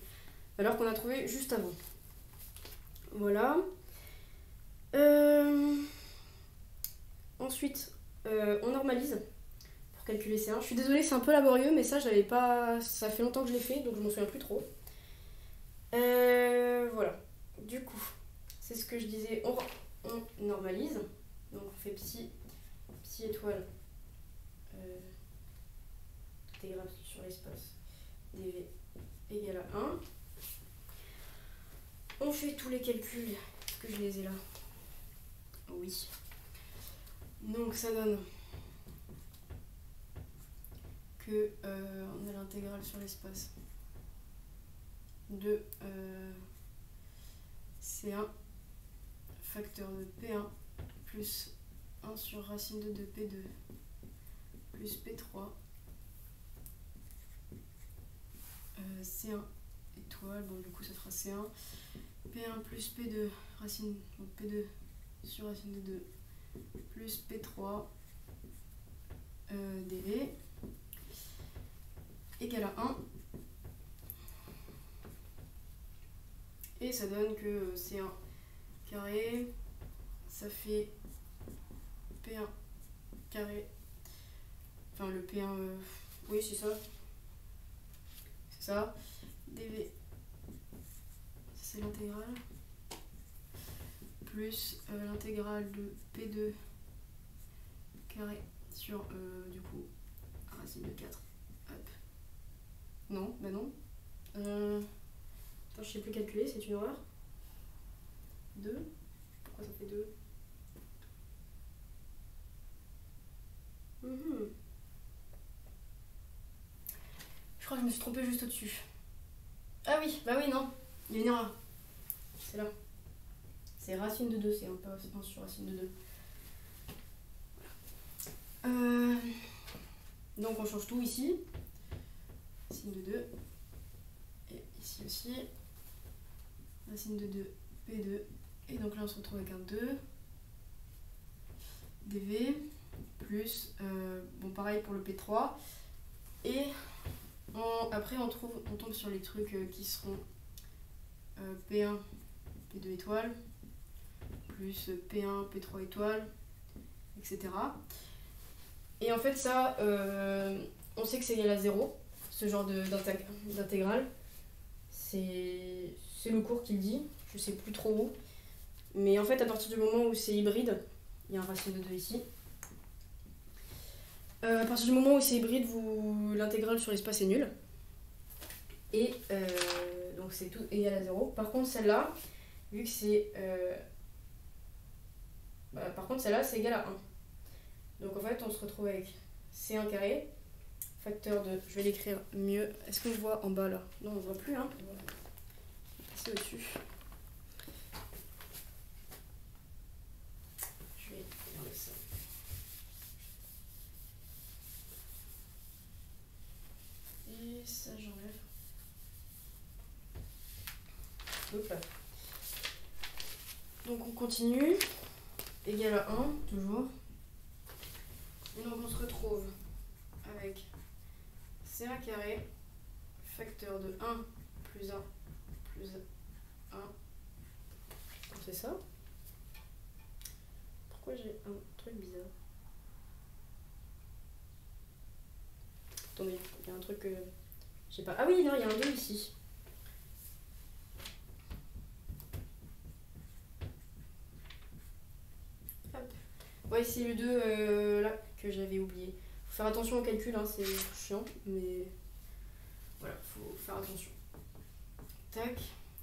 valeurs qu'on a trouvées juste avant. Voilà. Ensuite, on normalise pour calculer C1. Je suis désolée, c'est un peu laborieux, mais ça, j'avais pas. Ça fait longtemps que je l'ai fait, donc je m'en souviens plus trop. Voilà. Du coup, c'est ce que je disais. On normalise. Donc on fait psi étoile intégrale sur l'espace dv égale à 1. On fait tous les calculs. Est-ce que je les ai là? Oui. Donc ça donne que on a l'intégrale sur l'espace de C1 facteur de P1 plus 1 sur racine de 2P2 plus P3 C1 étoile, bon du coup ça fera C1 P1 plus P2 racine, donc P2 sur racine de 2 plus P3 dV égale à 1. Et ça donne que C1 carré, ça fait P1 carré, enfin le P1, oui c'est ça, dV, c'est l'intégrale, plus l'intégrale de P2 carré sur du coup racine de 4. Hop. Non, bah non. Attends, je sais plus calculer, c'est une horreur. 2. Pourquoi ça fait 2? Je crois que je me suis trompée juste au-dessus. Ah oui, bah oui, non. Il y a une erreur. C'est là. C'est racine de 2, c'est un peu 1 sur racine de 2. Donc on change tout ici. Racine de 2. Et ici aussi. Racine de 2, P2. Et donc là on se retrouve avec un 2. dV. Plus, bon pareil pour le P3. Et après on tombe sur les trucs qui seront P1, P2 étoile. Plus P1, P3 étoile. Etc. Et en fait ça, on sait que c'est égal à 0, ce genre d'intégrale. C'est le cours qui le dit, je sais plus trop où. Mais en fait à partir du moment où c'est hybride, il y a un racine de 2 ici. À partir du moment où c'est hybride, l'intégrale sur l'espace est nulle. Et donc c'est tout égal à 0. Par contre celle-là, vu que c'est... par contre celle-là c'est égal à 1. Donc en fait on se retrouve avec C1 carré, facteur de... Je vais l'écrire mieux. Est-ce qu'on voit en bas là? Non, on voit plus, hein. Voilà. C'est au-dessus. Je vais regarder ça. Et ça j'enlève. Hop là. Donc on continue. Égal à 1, toujours. Et donc on se retrouve avec C1 carré, facteur de 1 plus 1 plus 1. C'est ça? Pourquoi j'ai un truc bizarre? Attendez, il y a un truc que... je sais pas. Ah oui, non, il y a un 2 ici. Hop. Ouais, c'est le 2 là que j'avais oublié. Faut faire attention au calcul, hein, c'est chiant, mais voilà, faut faire attention. Tac.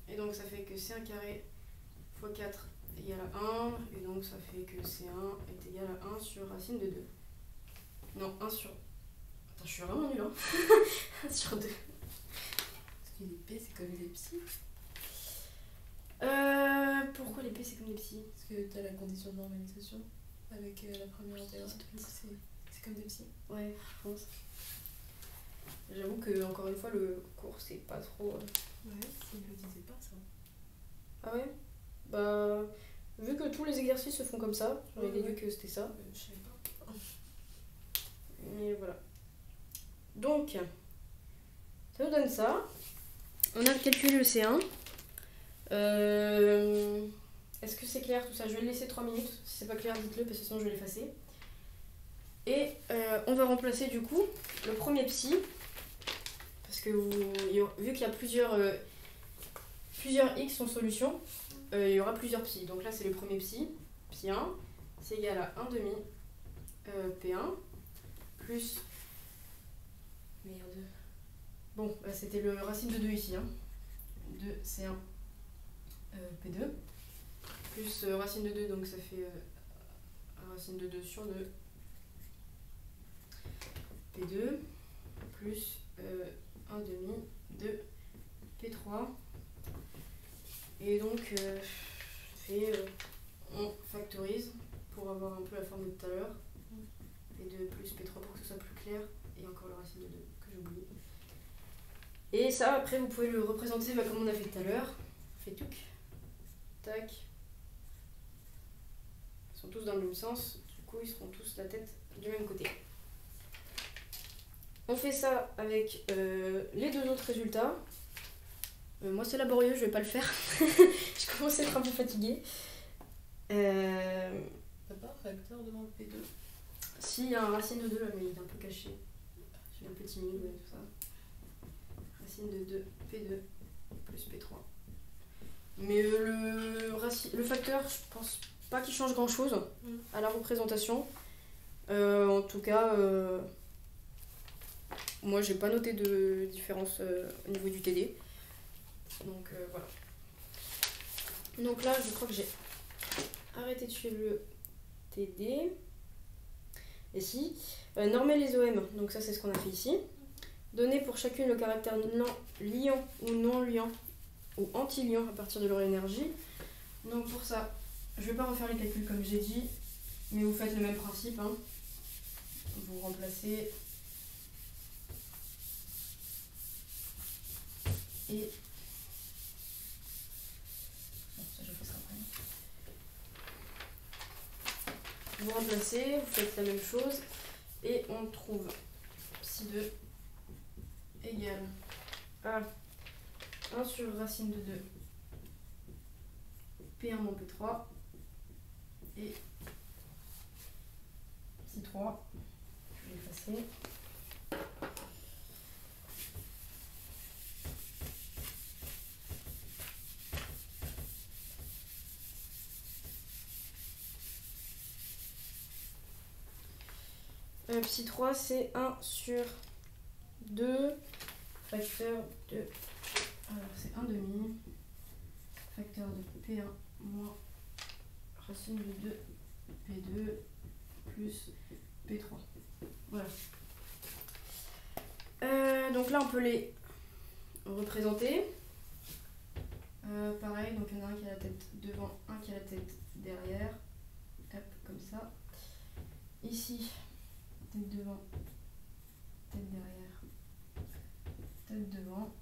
Et donc ça fait que C1 carré fois 4 égale à 1. Et donc ça fait que C1 est égal à 1 sur racine de 2. Non, 1 sur... Attends, je suis vraiment nulle, hein. 1 sur 2. Parce que les P c'est comme des psi. Pourquoi les P c'est comme des psi? Parce que t'as la condition de normalisation avec la première intégrale. C'est comme des psi. Ouais, je pense. J'avoue que encore une fois le cours c'est pas trop... Ouais, il le disait pas ça. Ah ouais? Bah Vu que tous les exercices se font comme ça, j'aurais déduit que c'était ça. Je sais pas. Mais voilà. Donc, ça nous donne ça. On a calculé le C1. Est-ce que c'est clair tout ça? Je vais le laisser 3 minutes. Si c'est pas clair, dites-le parce que sinon je vais l'effacer. Et on va remplacer du coup le premier psi. Parce que vu qu'il y a plusieurs x en solution, il y aura plusieurs psi. Donc là c'est le premier psi. Psi 1, c'est égal à 1 demi P1 plus... Merde. Bon, bah, c'était le racine de 2 ici. Hein. 2 C1 P2 plus racine de 2, donc ça fait racine de 2 sur 2 P2 plus 1 demi de P3. Et donc on factorise pour avoir un peu la forme de tout à l'heure. P2 plus P3 pour que ce soit plus clair. Et encore le racine de 2 que j'ai oublié. Et ça, après, vous pouvez le représenter comme on a fait tout à l'heure. On fait tuc, tac. Ils sont tous dans le même sens. Du coup, ils seront tous la tête du même côté. On fait ça avec les deux autres résultats. Moi, c'est laborieux, je vais pas le faire. Je commence à être un peu fatiguée. T'as pas un facteur devant le P2? Si, il y a un racine de 2 là, mais il est un peu caché. J'ai un peu timide, ouais, tout ça. Racine de 2, P2 plus P3. Mais le facteur, je pense pas qu'il change grand chose à la représentation. En tout cas, moi j'ai pas noté de différence au niveau du TD. Donc voilà. Donc là, je crois que j'ai arrêté de suivre le TD. Et si, normer les OM, donc ça c'est ce qu'on a fait ici. Donner pour chacune le caractère liant ou non liant ou anti-liant à partir de leur énergie. Donc pour ça, je vais pas refaire les calculs comme j'ai dit, mais vous faites le même principe. Hein. Vous remplacez et... Bon, ça je fais ça après. Vous remplacez, vous faites la même chose et on trouve psi 2 égale à 1 sur racine de 2 P1 moins P3 et psi 3, je vais effacer. Psi 3 c'est 1 sur 2 facteur de... Alors c'est 1 demi facteur de P1 moins racine de 2 P2 plus P3. Voilà. Donc là on peut les représenter. Pareil, donc il y en a un qui a la tête devant, un qui a la tête derrière. Hop, comme ça. Ici, tête devant, tête derrière, tête devant.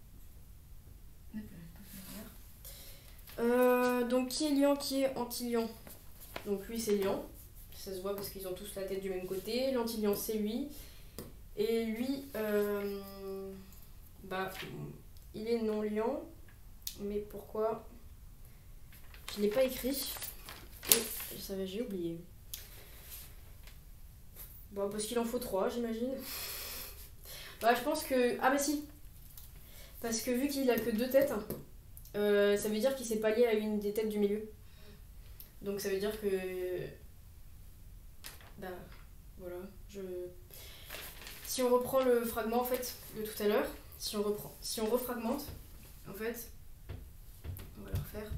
Hop là, donc qui est liant, qui est anti-liant? Donc lui c'est liant, ça se voit parce qu'ils ont tous la tête du même côté. L'anti-liant c'est lui. Et lui, il est non liant. Mais pourquoi? Je ne l'ai pas écrit. Et j'ai oublié. Bon, parce qu'il en faut 3, j'imagine. Bah, je pense que... Ah bah si. Parce que vu qu'il a que 2 têtes, ça veut dire qu'il s'est pas lié à une des têtes du milieu. Donc ça veut dire que... Bah, voilà. Si on reprend le fragment, en fait, de tout à l'heure, si on refragmente, en fait, on va le refaire.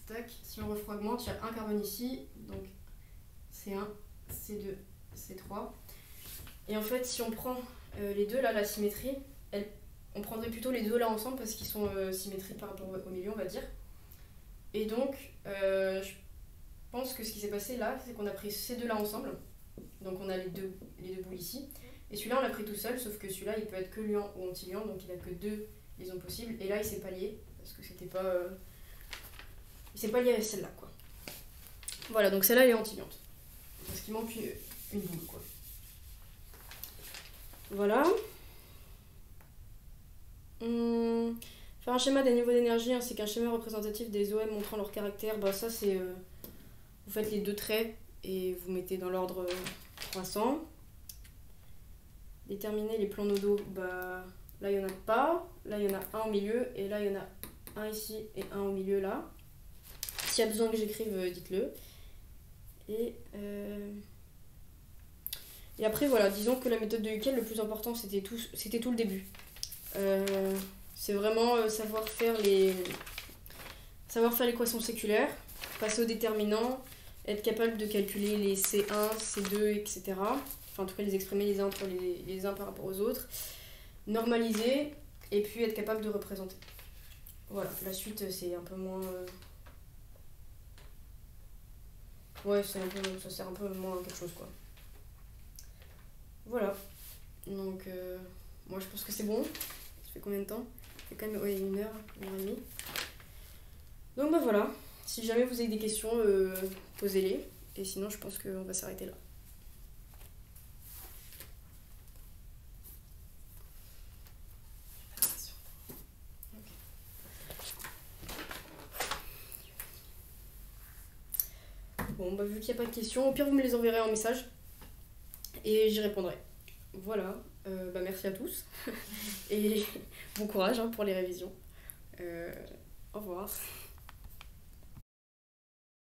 Tac. Si on refragmente, il y a un carbone ici, donc C1, C2, C3. Et en fait, si on prend les deux là, la symétrie, on prendrait plutôt les deux là ensemble parce qu'ils sont symétriques par rapport au milieu, on va dire. Et donc, je pense que ce qui s'est passé là, c'est qu'on a pris ces deux là ensemble. Donc on a les deux bouts ici. Et celui-là, on l'a pris tout seul, sauf que celui-là, il peut être que liant ou anti-liant, donc il a que 2 liaisons possibles. Et là, il s'est pas lié, parce que c'était pas... il s'est pas lié avec celle-là, quoi. Voilà, donc celle-là elle est anti-liante. Parce qu'il manque une boule, quoi. Voilà. Faire un schéma des niveaux d'énergie ainsi qu'un schéma représentatif des OM montrant leur caractère, bah ça c'est... vous faites les 2 traits et vous mettez dans l'ordre croissant. Déterminer les plans nodaux, bah là il n'y en a pas, là il y en a un au milieu et là il y en a un ici et un au milieu là. S'il y a besoin que j'écrive, dites-le. Et après voilà, disons que la méthode de Huckel, le plus important c'était tout le début. C'est vraiment savoir faire l'équation séculaire, passer au déterminant, être capable de calculer les C1, C2, etc. Enfin, en tout cas, les exprimer les uns entre les uns par rapport aux autres. Normaliser, et puis être capable de représenter. Voilà, la suite, c'est un peu moins... Ouais, ça sert un peu moins à quelque chose, quoi. Voilà. Donc, moi, je pense que c'est bon. Ça fait combien de temps? Ça fait quand même 1 heure et demie. Donc, bah voilà. Si jamais vous avez des questions, posez-les. Et sinon, je pense qu'on va s'arrêter là. Bon, bah vu qu'il n'y a pas de questions, au pire vous me les enverrez en message et j'y répondrai. Voilà, bah merci à tous et bon courage pour les révisions. Au revoir.